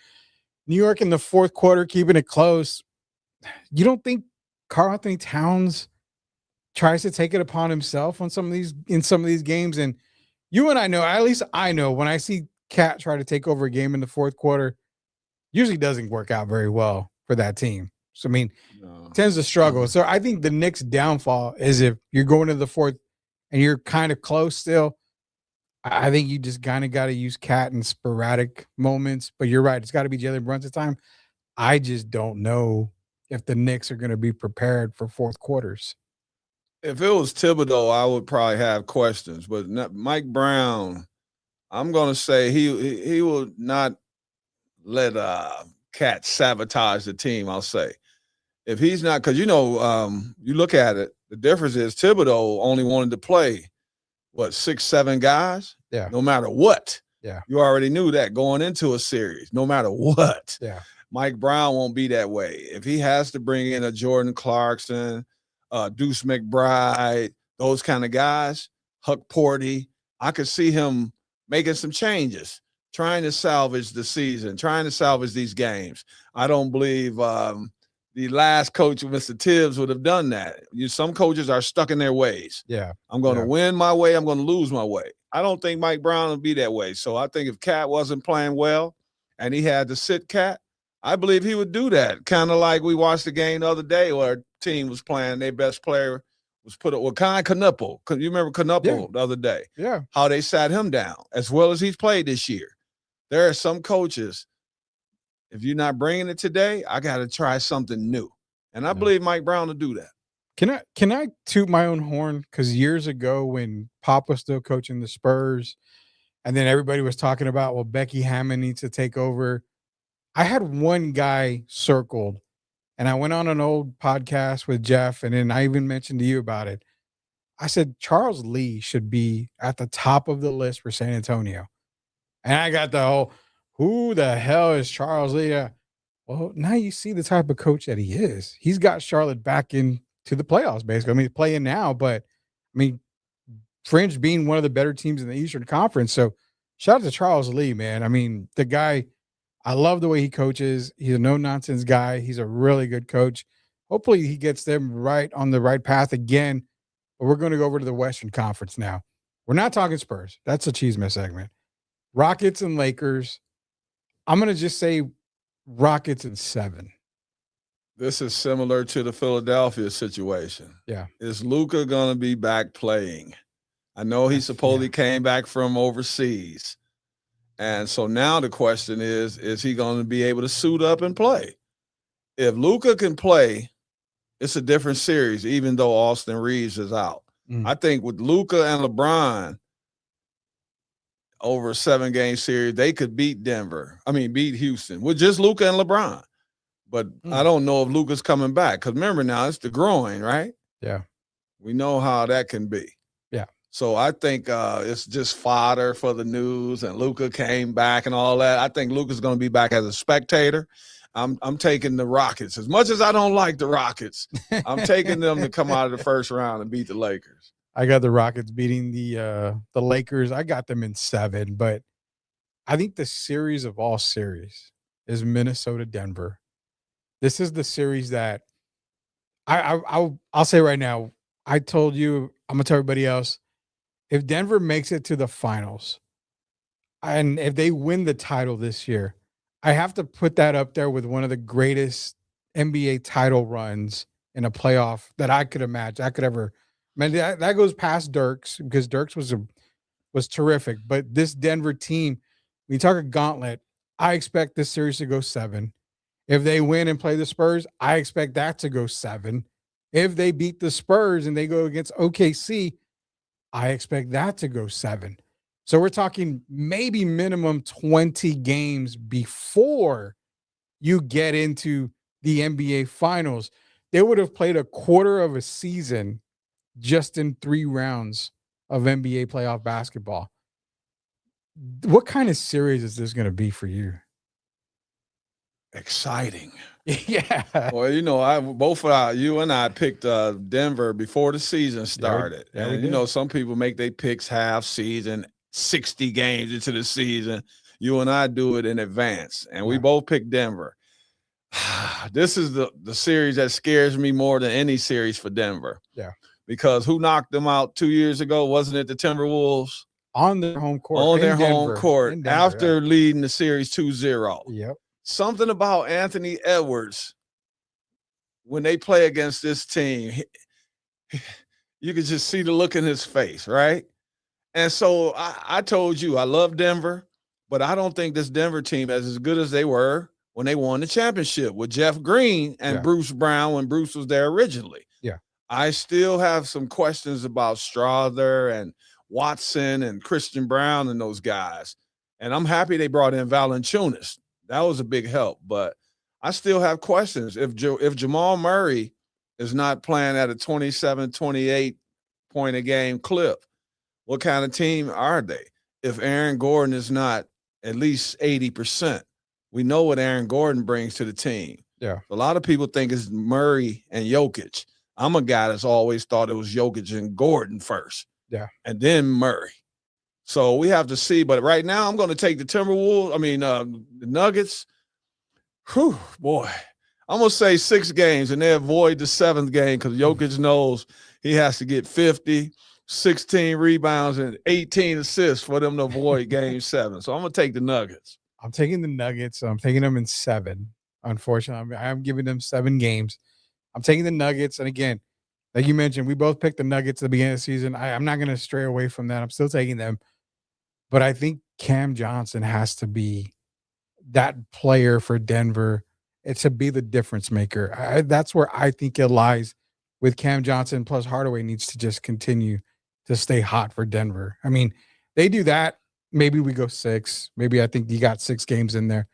New York in the fourth quarter, keeping it close. You don't think Karl Anthony Towns tries to take it upon himself in some of these games? And you and I know, at least I know, when I see Cat try to take over a game in the fourth quarter, usually doesn't work out very well for that team. So I mean, tends to struggle. So I think the Knicks' downfall is if you're going to the fourth and you're kind of close still. I think you just kind of got to use Cat in sporadic moments. But you're right; it's got to be Jalen Brunson time. I just don't know if the Knicks are going to be prepared for fourth quarters. If it was Thibodeau, I would probably have questions. But Mike Brown, I'm going to say he will not let Cat sabotage the team. I'll say if he's not, because you look at it, the difference is Thibodeau only wanted to play 6-7 guys. Yeah. No matter what. Yeah. You already knew that going into a series. No matter what. Yeah. Mike Brown won't be that way. If he has to bring in a Jordan Clarkson, Deuce McBride, those kind of guys, Huck Porty, I could see him making some changes, trying to salvage the season, trying to salvage these games. I don't believe the last coach, Mr. Tibbs, would have done that. Some coaches are stuck in their ways. Yeah. I'm going to win my way. I'm going to lose my way. I don't think Mike Brown will be that way. So I think if Cat wasn't playing well and he had to sit Cat, I believe he would do that. Kind of like we watched the game the other day where a team was playing, their best player was put up with Knuppel. You remember Knuppel the other day? Yeah. How they sat him down as well as he's played this year. There are some coaches, if you're not bringing it today, I got to try something new. And I believe Mike Brown will do that. Can I toot my own horn? Because years ago when Pop was still coaching the Spurs and then everybody was talking about, well, Becky Hammond needs to take over. I had one guy circled and I went on an old podcast with Jeff and then I even mentioned to you about it. I said, Charles Lee should be at the top of the list for San Antonio. And I got the whole, who the hell is Charles Lee? Well, now you see the type of coach that he is. He's got Charlotte back into the playoffs, basically. I mean, he's playing now, but I mean, Fringe being one of the better teams in the Eastern Conference. So shout out to Charles Lee, man. I mean, the guy, I love the way he coaches. He's a no-nonsense guy. He's a really good coach. Hopefully he gets them right on the right path again. But we're going to go over to the Western Conference now. We're not talking Spurs. That's a Cheeseman segment. Rockets and Lakers. I'm going to just say Rockets in 7. This is similar to the Philadelphia situation. Yeah. Is Luka going to be back playing? I know he supposedly came back from overseas. And so now the question is he going to be able to suit up and play? If Luka can play, it's a different series, even though Austin Reeves is out. I think with Luka and LeBron, over a 7-game series, they could beat Houston with just Luka and LeBron. But I don't know if Luka's coming back. Because remember now, it's the groin, right? Yeah. We know how that can be. Yeah. So I think it's just fodder for the news and Luka came back and all that. I think Luka's going to be back as a spectator. I'm taking the Rockets. As much as I don't like the Rockets, I'm taking them to come out of the first round and beat the Lakers. I got the Rockets beating the Lakers. I got them in 7, but I think the series of all series is Minnesota-Denver. This is the series that I'll say right now. I told you, I'm gonna tell everybody else, if Denver makes it to the finals, and if they win the title this year, I have to put that up there with one of the greatest NBA title runs in a playoff that I could imagine. I could ever. Man, that goes past Dirks because Dirks was terrific. But this Denver team, when you talk a gauntlet, I expect this series to go 7. If they win and play the Spurs, I expect that to go 7. If they beat the Spurs and they go against OKC, I expect that to go 7. So we're talking maybe minimum 20 games before you get into the NBA Finals. They would have played a quarter of a season just in 3 rounds of NBA playoff basketball. What kind of series is this going to be for you? Exciting. Yeah. Well, you and I picked Denver before the season started. And some people make their picks half season, 60 games into the season. You and I do it in advance, and we both picked Denver. This is the series that scares me more than any series for Denver. Yeah. Because who knocked them out 2 years ago? Wasn't it the Timberwolves? On their home court. On their home court after leading the series 2-0. Yep. Something about Anthony Edwards, when they play against this team, you could just see the look in his face, right? And so I told you I love Denver, but I don't think this Denver team is as good as they were when they won the championship with Jeff Green and Bruce Brown when Bruce was there originally. Yeah. I still have some questions about Strother and Watson and Christian Brown and those guys. And I'm happy they brought in Valanciunas. That was a big help, but I still have questions. If Jamal Murray is not playing at a 27, 28 point a game clip, what kind of team are they? If Aaron Gordon is not at least 80%, we know what Aaron Gordon brings to the team. Yeah. A lot of people think it's Murray and Jokic. I'm a guy that's always thought it was Jokic and Gordon first. Yeah. And then Murray. So we have to see. But right now, I'm going to take the the Nuggets. Whew, boy. I'm going to say 6 games, and they avoid the 7th game because Jokic knows he has to get 50, 16 rebounds, and 18 assists for them to avoid game 7. So I'm going to take the Nuggets. I'm taking the Nuggets. I'm taking them in 7. Unfortunately, I'm giving them 7 games. I'm taking the Nuggets. And again, like you mentioned, we both picked the Nuggets at the beginning of the season. I'm not going to stray away from that. I'm still taking them. But I think Cam Johnson has to be that player for Denver. It's to be the difference maker. That's where I think it lies with Cam Johnson. Plus, Hardaway needs to just continue to stay hot for Denver. I mean, they do that. Maybe we go 6. Maybe I think you got 6 games in there.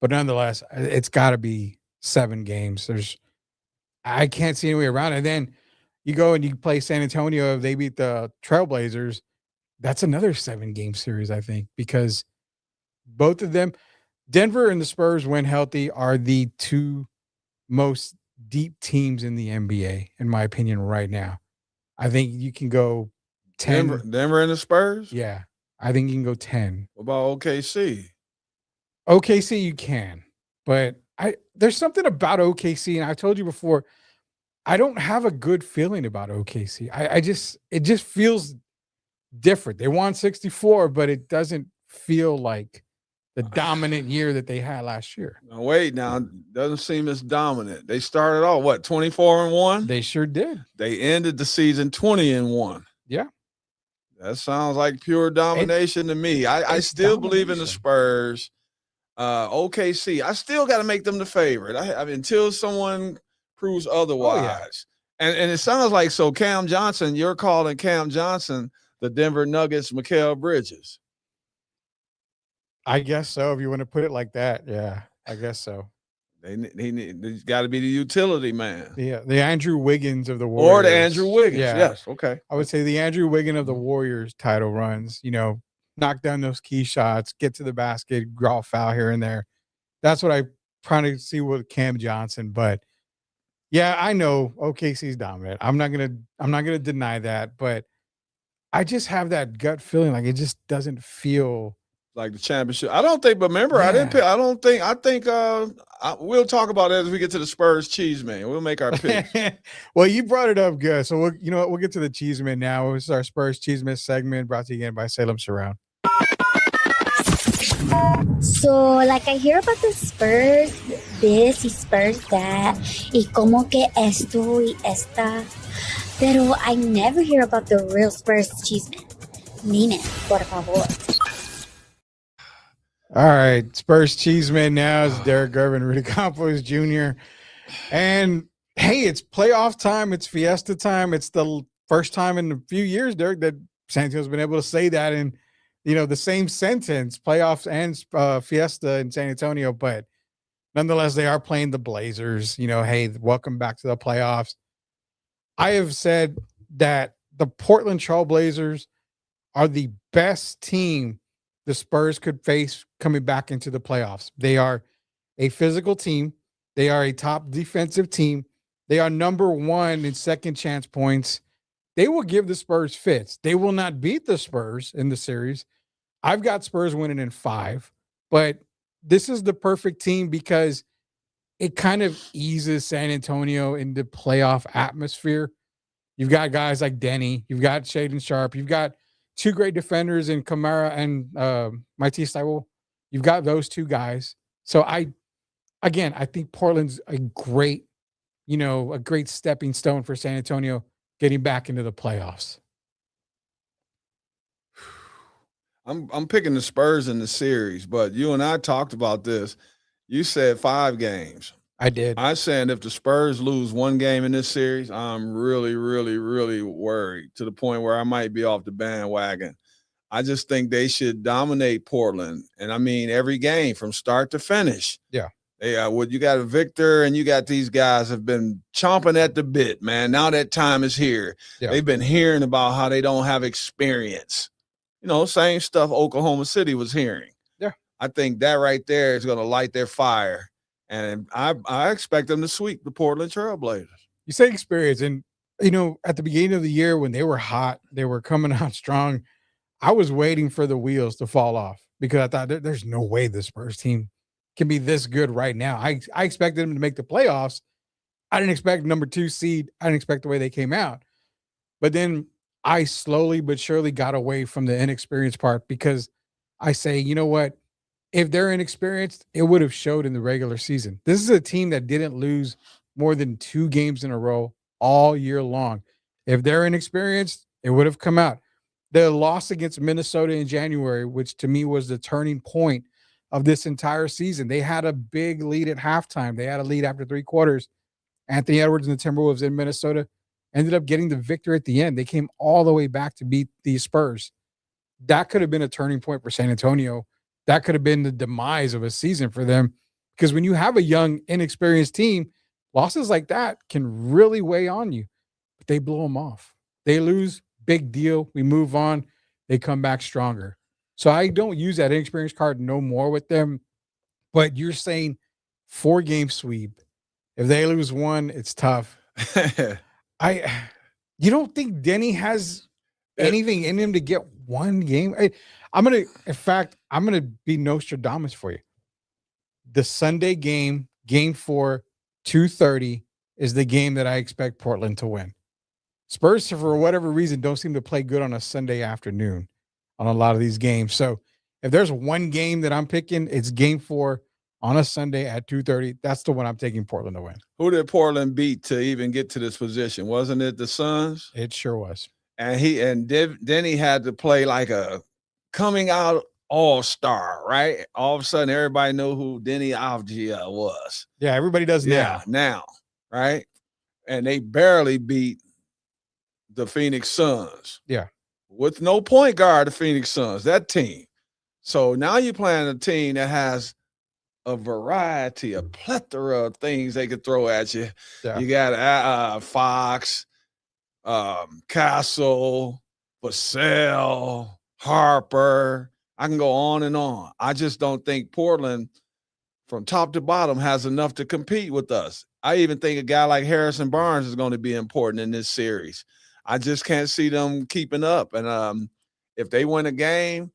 But nonetheless, it's got to be 7 games. I can't see any way around it. And then you go and you play San Antonio. If they beat the Trailblazers, that's another 7-game series, I think, because both of them, Denver and the Spurs, when healthy, are the 2 most deep teams in the NBA, in my opinion, right now. I think you can go 10. Denver and the Spurs? Yeah. I think you can go 10. What about OKC? OKC, you can. But there's something about OKC, and I've told you before, I don't have a good feeling about OKC. It just feels different. They won 64, but it doesn't feel like the dominant year that they had last year. Now, doesn't seem as dominant. They started off, 24-1? They sure did. They ended the season 20-1. Yeah. That sounds like pure domination to me. I still believe in the Spurs. OKC, I still got to make them the favorite. I mean, until someone proves otherwise. Oh, yeah. And it sounds like, so Cam Johnson, you're calling Cam Johnson the Denver Nuggets Mikal Bridges. I guess so, if you want to put it like that. Yeah, I guess so. He's got to be the utility man. Yeah, the Andrew Wiggins of the Warriors. Or the Andrew Wiggins, yes, okay. I would say the Andrew Wiggins of the Warriors title runs, knock down those key shots, get to the basket, draw a foul here and there. That's what I'm trying to see with Cam Johnson. But yeah, I know OKC's dominant. I'm not gonna deny that, but I just have that gut feeling like it just doesn't feel like the championship. I don't think, but remember, I didn't pick. I think we'll talk about it as we get to the Spurs Cheeseman. We'll make our picks. Well, you brought it up good. So we'll get to the Cheeseman now. This is our Spurs Cheeseman segment brought to you again by Salem Surround. So, like, I hear about the Spurs this y Spurs that, y como que esto y esta, pero I never hear about the real Spurs Cheeseman. Nina, por favor. All right, Spurs Cheeseman now is Derek Gervin, Rudy Campos Jr. And hey, it's playoff time. It's fiesta time. It's the first time in a few years, Derek, that San Antonio's been able to say that in, the same sentence, playoffs and fiesta in San Antonio. But Nonetheless, they are playing the Blazers. Hey, welcome back to the playoffs. I have said that the Portland Trail Blazers are the best team the Spurs could face coming back into the playoffs. They are a physical team. They are a top defensive team. They are number 1 in second chance points. They will give the Spurs fits. They will not beat the Spurs in the series. I've got Spurs winning in 5, but this is the perfect team because it kind of eases San Antonio into playoff atmosphere. You've got guys like Denny. You've got Shaden Sharp. You've got 2 great defenders in Kamara and Matisse Thybulle. You've got those 2 guys. So I think Portland's a great stepping stone for San Antonio getting back into the playoffs. I'm picking the Spurs in the series, but you and I talked about this. You said 5 games. I did. I'm saying if the Spurs lose 1 game in this series, I'm really, really, really worried to the point where I might be off the bandwagon. I just think they should dominate Portland. And I mean, every game from start to finish. Yeah. You got Victor and you got these guys have been chomping at the bit, man. Now that time is here. Yeah. They've been hearing about how they don't have experience. Same stuff Oklahoma City was hearing. Yeah. I think that right there is going to light their fire. And I expect them to sweep the Portland Trail Blazers. You say experience. And, at the beginning of the year when they were hot, they were coming out strong. I was waiting for the wheels to fall off because I thought there's no way the Spurs team can be this good right now. I expected them to make the playoffs. I didn't expect number 2 seed. I didn't expect the way they came out. But then I slowly but surely got away from the inexperienced part because I say, you know what? If they're inexperienced, it would have showed in the regular season. This is a team that didn't lose more than 2 games in a row all year long. If they're inexperienced, it would have come out. The loss against Minnesota in January, which to me was the turning point of this entire season. They had a big lead at halftime. They had a lead after 3 quarters. Anthony Edwards and the Timberwolves in Minnesota ended up getting the victory at the end. They came all the way back to beat the Spurs. That could have been a turning point for San Antonio. That could have been the demise of a season for them. Because when you have a young, inexperienced team, losses like that can really weigh on you. But they blow them off. They lose, big deal. We move on. They come back stronger. So I don't use that inexperienced card no more with them. But you're saying 4-game sweep. If they lose 1, it's tough. You don't think Denny has anything in him to get 1 game? I'm going to be Nostradamus for you. The Sunday game, game 4, 2:30 is the game that I expect Portland to win. Spurs, for whatever reason, don't seem to play good on a Sunday afternoon on a lot of these games. So if there's 1 game that I'm picking, it's game 4 on a Sunday at 2:30. That's the one I'm taking Portland to win. Who did Portland beat to even get to this position? Wasn't it the Suns? It sure was. And Denny had to play like a coming out all-star, right? All of a sudden, everybody knew who Denny Avdia was. Yeah, everybody does now, right? And they barely beat the Phoenix Suns. Yeah. With no point guard, the Phoenix Suns, that team. So now you're playing a team that has a variety, a plethora of things they could throw at you. Yeah. You got Fox, Castle, Vassell, Harper. I can go on and on. I just don't think Portland, from top to bottom, has enough to compete with us. I even think a guy like Harrison Barnes is going to be important in this series. I just can't see them keeping up. And if they win a game,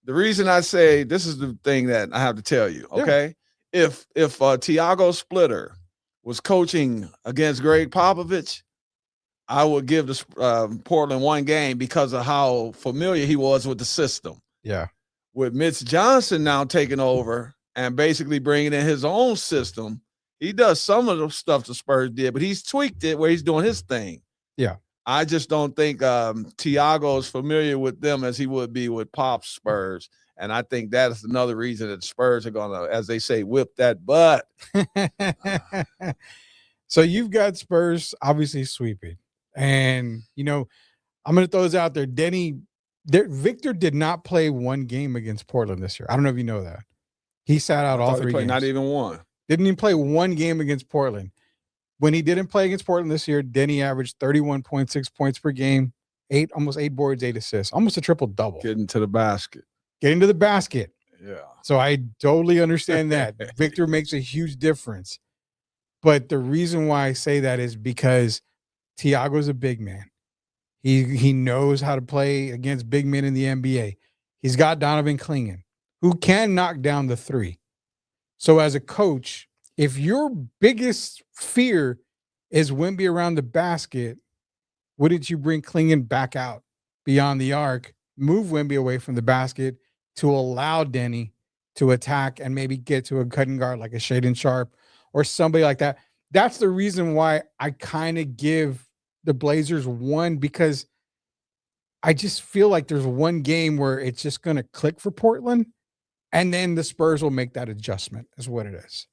the reason I say this is the thing that I have to tell you, okay? Yeah. If Tiago Splitter was coaching against Greg Popovich, I would give the Portland 1 game because of how familiar he was with the system. Yeah. With Mitch Johnson now taking over and basically bringing in his own system, he does some of the stuff the Spurs did, but he's tweaked it where he's doing his thing. Yeah. I just don't think Tiago is familiar with them as he would be with Pop's Spurs. And I think that is another reason that the Spurs are going to, as they say, whip that butt. So you've got Spurs obviously sweeping. And, I'm going to throw this out there. Victor did not play 1 game against Portland this year. I don't know if you know that. He sat out all 3 games. Not even 1. Didn't even play one game against Portland. When he didn't play against Portland this year, Denny averaged 31.6 points per game, almost 8 boards, 8 assists, almost a triple-double. Getting to the basket. Getting to the basket. Yeah. So I totally understand that. Victor makes a huge difference. But the reason why I say that is because Thiago's a big man. He knows how to play against big men in the NBA. He's got Donovan Clingan, who can knock down the three. So as a coach, if your biggest fear is Wemby around the basket, wouldn't you bring Clingan back out beyond the arc, move Wemby away from the basket to allow Denny to attack and maybe get to a cutting guard like a Shaedon Sharp or somebody like that? That's the reason why I kind of give the Blazers one, because I just feel like there's one game where it's just going to click for Portland, and then the Spurs will make that adjustment, is what it is.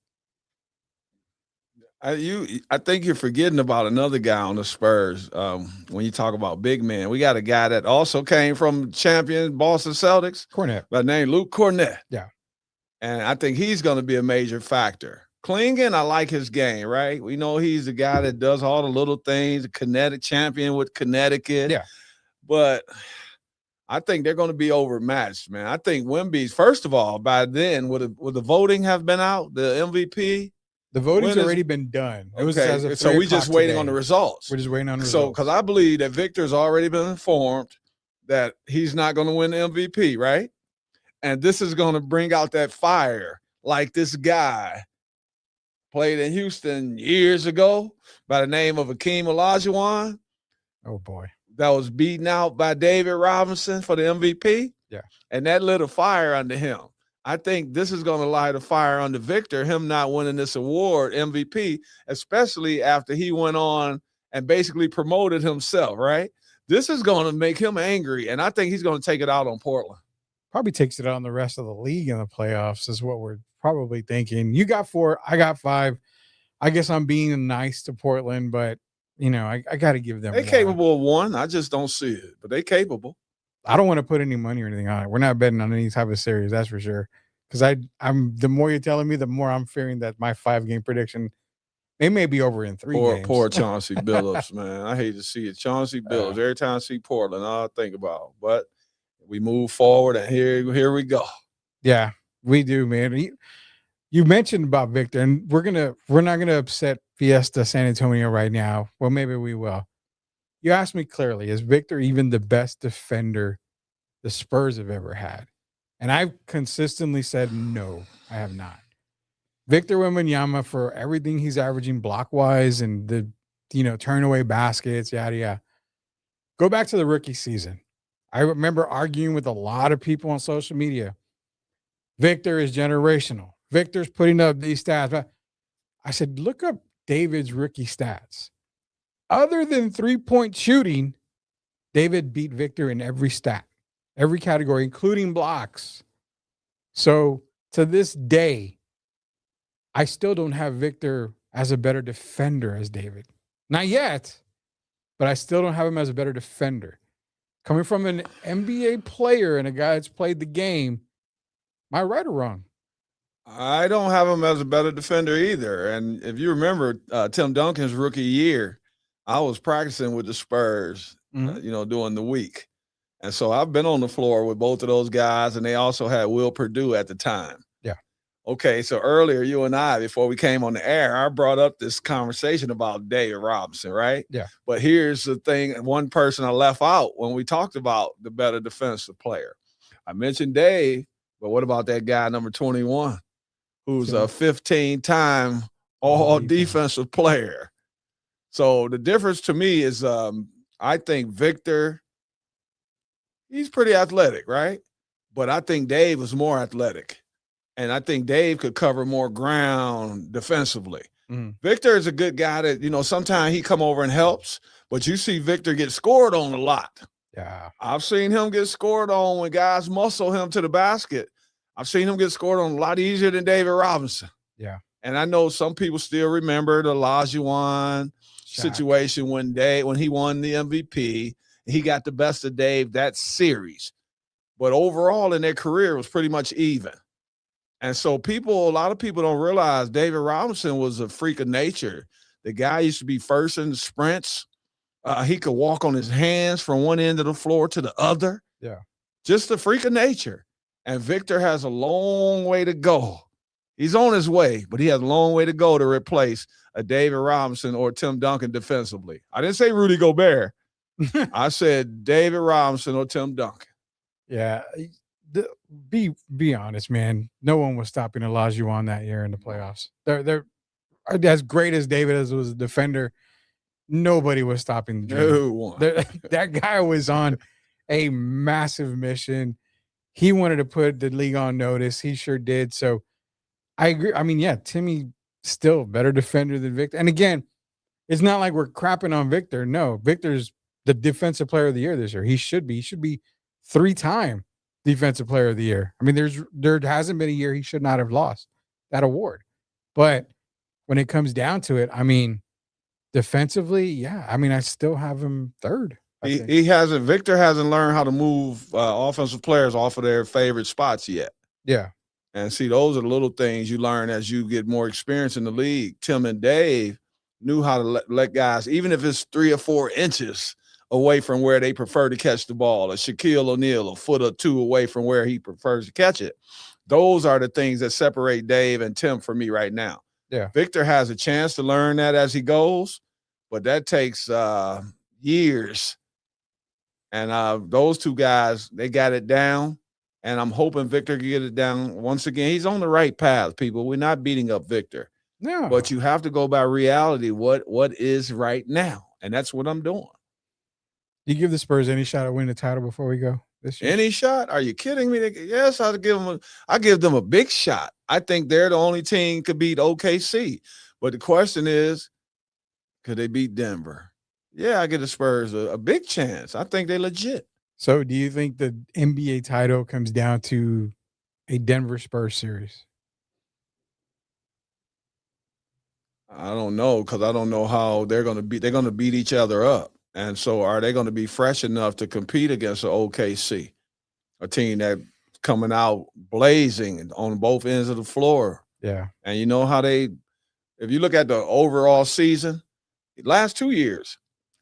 I think you're forgetting about another guy on the Spurs. When you talk about big men, we got a guy that also came from champion Boston Celtics, Cornette, by name Luke Cornette. Yeah, and I think he's going to be a major factor. Clingan, I like his game, right? We know he's the guy that does all the little things, a kinetic champion with Connecticut. Yeah, but I think they're going to be overmatched, man. I think Wemby's, first of all, by then, would the voting have been out, the MVP? The voting's already been done. It was as of so we're just waiting today. On the results. We're just waiting on the results. So, because I believe that Victor's already been informed that he's not going to win the MVP, right? And this is going to bring out that fire, like this guy played in Houston years ago by the name of Akeem Olajuwon. Oh, boy. That was beaten out by David Robinson for the MVP. Yeah. And that lit a fire under him. I think this is going to light a fire under Victor, him not winning this award, MVP, especially after he went on and basically promoted himself, right? This is going to make him angry, and I think he's going to take it out on Portland. Probably takes it out on the rest of the league in the playoffs is what we're probably thinking. You got 4, I got 5. I guess I'm being nice to Portland, but, you know, I got to give them They're capable of 1. I just don't see it, but they're capable. I don't want to put any money or anything on it. We're not betting on any type of series, that's for sure. Because I'm the more you're telling me, the more I'm fearing that my 5-game prediction, they may be over in 3 games. Poor Chauncey Billups, man. I hate to see it. Chauncey Billups. Every time I see Portland, all I think about. But we move forward, and here we go. Yeah, we do, man. You mentioned about Victor, and we're not gonna upset Fiesta San Antonio right now. Well, maybe we will. You asked me clearly, is Victor even the best defender the Spurs have ever had? And I've consistently said no, I have not. Victor Wembanyama, for everything he's averaging block-wise and the turn away baskets, yada yada. Go back to the rookie season. I remember arguing with a lot of people on social media. Victor is generational. Victor's putting up these stats. But I said, look up David's rookie stats. Other than 3-point shooting, David beat Victor in every stat, every category, including blocks. So to this day, I still don't have Victor as a better defender as David. Not yet, but I still don't have him as a better defender. Coming from an NBA player and a guy that's played the game, am I right or wrong? I don't have him as a better defender either. And if you remember Tim Duncan's rookie year, I was practicing with the Spurs, during the week. And so I've been on the floor with both of those guys, and they also had Will Perdue at the time. Yeah. Okay, so earlier you and I, before we came on the air, I brought up this conversation about David Robinson, right? Yeah. But here's the thing, one person I left out when we talked about the better defensive player. I mentioned Dave, but what about that guy number 21, who's a 15-time all-defensive player? So the difference to me is I think Victor, he's pretty athletic, right? But I think Dave is more athletic. And I think Dave could cover more ground defensively. Mm-hmm. Victor is a good guy that, sometimes he come over and helps, but you see Victor get scored on a lot. Yeah. I've seen him get scored on when guys muscle him to the basket. I've seen him get scored on a lot easier than David Robinson. Yeah. And I know some people still remember the Olajuwon situation when he won the MVP. He got the best of Dave that series. But overall in their career, it was pretty much even. And so a lot of people don't realize David Robinson was a freak of nature. The guy used to be first in the sprints. He could walk on his hands from one end of the floor to the other. Yeah. Just a freak of nature. And Victor has a long way to go. He's on his way, but he has a long way to go to replace a David Robinson or Tim Duncan defensively. I didn't say Rudy Gobert. I said David Robinson or Tim Duncan. Yeah. Be honest, man. No one was stopping Olajuwon that year in the playoffs. They're as great as David as was a defender. Nobody was stopping the dream. No one. That guy was on a massive mission. He wanted to put the league on notice. He sure did. So I agree. I mean, yeah, Timmy still a better defender than Victor. And again, it's not like we're crapping on Victor. No, Victor's the defensive player of the year this year. He should be 3-time defensive player of the year. I mean, there hasn't been a year he should not have lost that award. But when it comes down to it, I mean, defensively, yeah. I mean, I still have him third. Victor hasn't learned how to move offensive players off of their favorite spots yet. Yeah. And see, those are the little things you learn as you get more experience in the league. Tim and Dave knew how to let guys, even if it's 3 or 4 inches away from where they prefer to catch the ball, or Shaquille O'Neal a foot or 2 away from where he prefers to catch it. Those are the things that separate Dave and Tim for me right now. Yeah. Victor has a chance to learn that as he goes, but that takes years. And those two guys, they got it down. And I'm hoping Victor can get it down once again. He's on the right path, people. We're not beating up Victor. No. But you have to go by reality, what is right now. And that's what I'm doing. You give the Spurs any shot at winning the title before we go this year? Any shot? Are you kidding me? Yes, I give them a big shot. I think they're the only team could beat OKC. But the question is, could they beat Denver? Yeah, I give the Spurs a big chance. I think they're legit. So do you think the NBA title comes down to a Denver Spurs series? I don't know, because I don't know how they're going to beat. They're going to beat each other up. And so are they going to be fresh enough to compete against the OKC, a team that's coming out blazing on both ends of the floor? Yeah. And you know how if you look at the overall season, the last 2 years,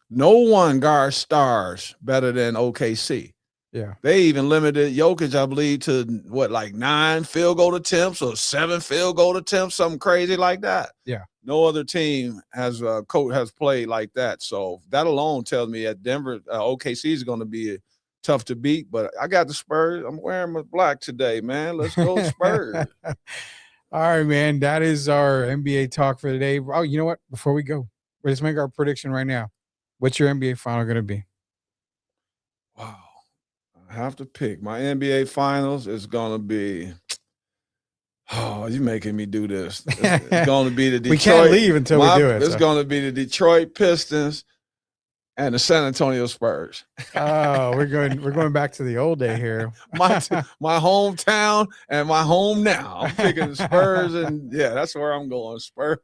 no one guards stars better than OKC. Yeah. They even limited Jokic, I believe, to 9 field goal attempts or 7 field goal attempts, something crazy like that. Yeah. No other team has played like that. So that alone tells me that Denver, OKC is going to be tough to beat. But I got the Spurs. I'm wearing my black today, man. Let's go Spurs. All right, man. That is our NBA talk for today. Oh, you know what? Before we go, let's make our prediction right now. What's your NBA final going to be? Wow. I have to pick. My NBA finals is going to be – oh, you're making me do this. It's going to be the Detroit. We can't leave until we do it. It's going to be the Detroit Pistons and the San Antonio Spurs. Oh, we're going back to the old day here. my hometown and my home now. I'm picking the Spurs, and yeah, that's where I'm going. Spurs.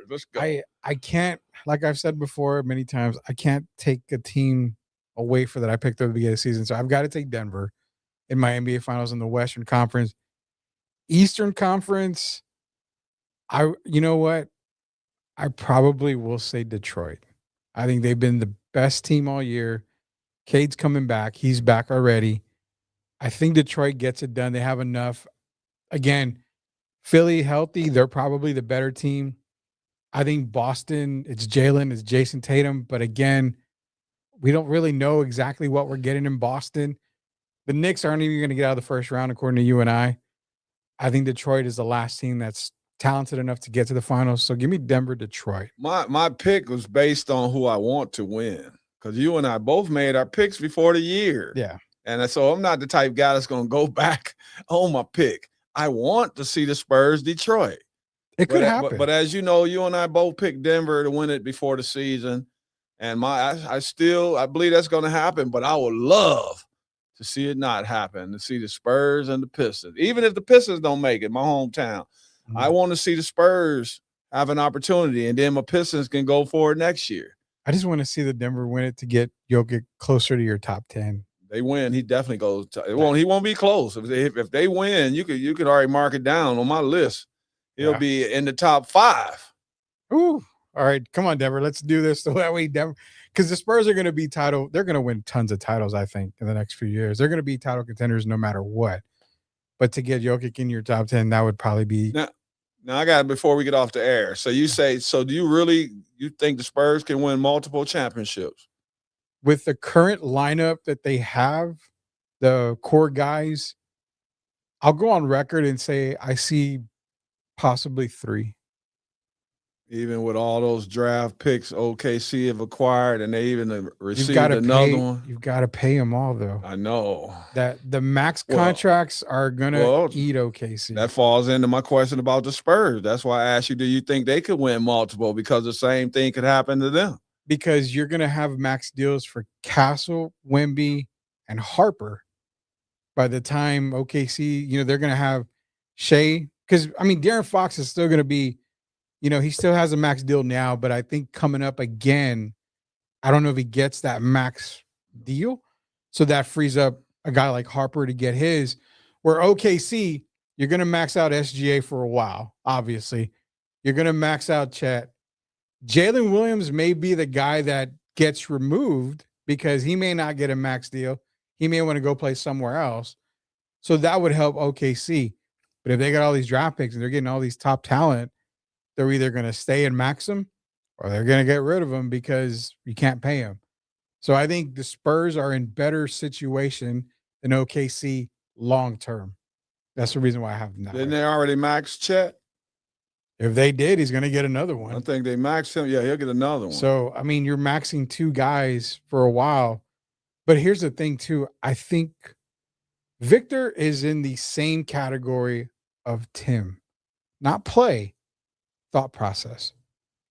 Let's go. I can't, like I've said before many times, I can't take a team away for that I picked at the beginning of the season. So I've got to take Denver in my NBA finals in the Western Conference. Eastern Conference, you know what? I probably will say Detroit. I think they've been the best team all year. Cade's coming back. He's back already. I think Detroit gets it done. They have enough. Again, Philly healthy. They're probably the better team. I think Boston, it's Jalen, it's Jason Tatum. But again, we don't really know exactly what we're getting in Boston. The Knicks aren't even going to get out of the first round, according to you and I. I think Detroit is the last team that's talented enough to get to the finals. So give me Denver, Detroit. My pick was based on who I want to win, because you and I both made our picks before the year. Yeah. And so I'm not the type of guy that's going to go back on my pick. I want to see the Spurs, Detroit. It could happen. But as you know, you and I both picked Denver to win it before the season. And I believe that's going to happen, but I would love to see it not happen, to see the Spurs and the Pistons. Even if the Pistons don't make it, my hometown, I want to see the Spurs have an opportunity, and then my Pistons can go for it next year. I just want to see the Denver win it to get Jokic closer to your top 10. they win, he definitely goes. He won't be close. If they win, you could already mark it down on my list. He'll be in the top 5. Ooh. All right, come on, Denver. Let's do this the way Denver, because the Spurs are going to be title. They're going to win tons of titles, I think, in the next few years. They're going to be title contenders no matter what. But to get Jokic in your top 10, that would probably be. Now I got, before we get off the air. So you do you think the Spurs can win multiple championships? With the current lineup that they have, the core guys, I'll go on record and say I see possibly 3. Even with all those draft picks OKC have acquired, and they even received another one. You've got to pay them all, though. I know that the max contracts are going to eat OKC. That falls into my question about the Spurs. That's why I asked you, do you think they could win multiple? Because the same thing could happen to them. Because you're going to have max deals for Castle, Wemby, and Harper. By the time OKC, they're going to have Shea. Because, De'Aaron Fox is still going to be, he still has a max deal now, but I think coming up again, I don't know if he gets that max deal. So that frees up a guy like Harper to get his. Where OKC, you're going to max out SGA for a while, obviously. You're going to max out Chet. Jalen Williams may be the guy that gets removed because he may not get a max deal. He may want to go play somewhere else. So that would help OKC. But if they got all these draft picks and they're getting all these top talent, they're either going to stay and max them or they're going to get rid of them because you can't pay them. So I think the Spurs are in better situation than OKC long term. That's the reason why I have them. Didn't they already max Chet? If they did, he's going to get another one. I think they maxed him. Yeah, he'll get another one. So, you're maxing 2 guys for a while. But here's the thing, too. I think Victor is in the same category of Tim. Not play, thought process.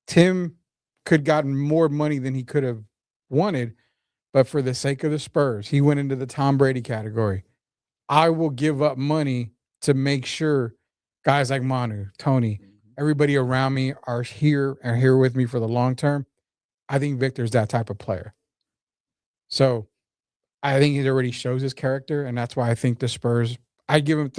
Tim could gotten more money than he could have wanted, but for the sake of the Spurs, he went into the Tom Brady category. I will give up money to make sure guys like Manu, Tony, everybody around me are here with me for the long term. I think Victor's that type of player. So I think he already shows his character, and that's why I think the Spurs, I'd give him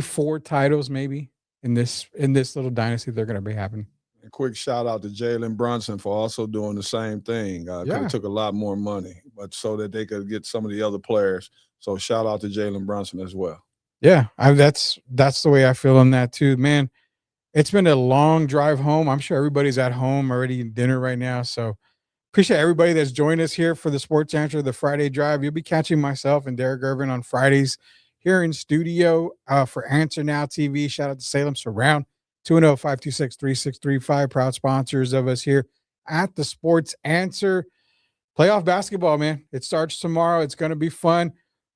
4 titles maybe in this little dynasty they're going to be having. A quick shout out to Jalen Brunson for also doing the same thing. Could have took a lot more money, but so that they could get some of the other players. So shout out to Jalen Brunson as well. Yeah, that's the way I feel on that too, man. It's been a long drive home. I'm sure everybody's at home already eating dinner right now. So appreciate everybody that's joined us here for the Sports Answer, the Friday Drive. You'll be catching myself and Derek Irvin on Fridays here in studio for Answer Now TV. Shout out to Salem Surround, 210-526-3635. Proud sponsors of us here at the Sports Answer. Playoff basketball, man. It starts tomorrow. It's going to be fun.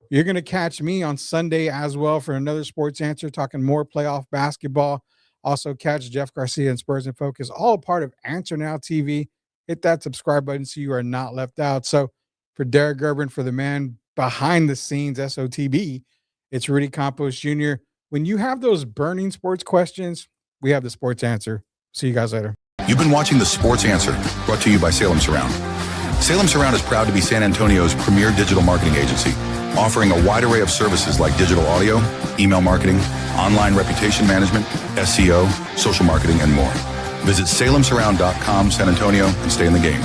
You're going to catch me on Sunday as well for another Sports Answer, talking more playoff basketball. Also catch Jeff Garcia and Spurs in Focus, all a part of Answer Now TV. Hit that subscribe button so you are not left out. So for Derek Gerben, for the man behind the scenes, SOTB, it's Rudy Campos Jr. When you have those burning sports questions, we have the Sports Answer. See you guys later. You've been watching the Sports Answer, brought to you by Salem Surround. Salem Surround is proud to be San Antonio's premier digital marketing agency, offering a wide array of services like digital audio, email marketing, online reputation management, SEO, social marketing, and more. Visit salemsurround.com, San Antonio, and stay in the game.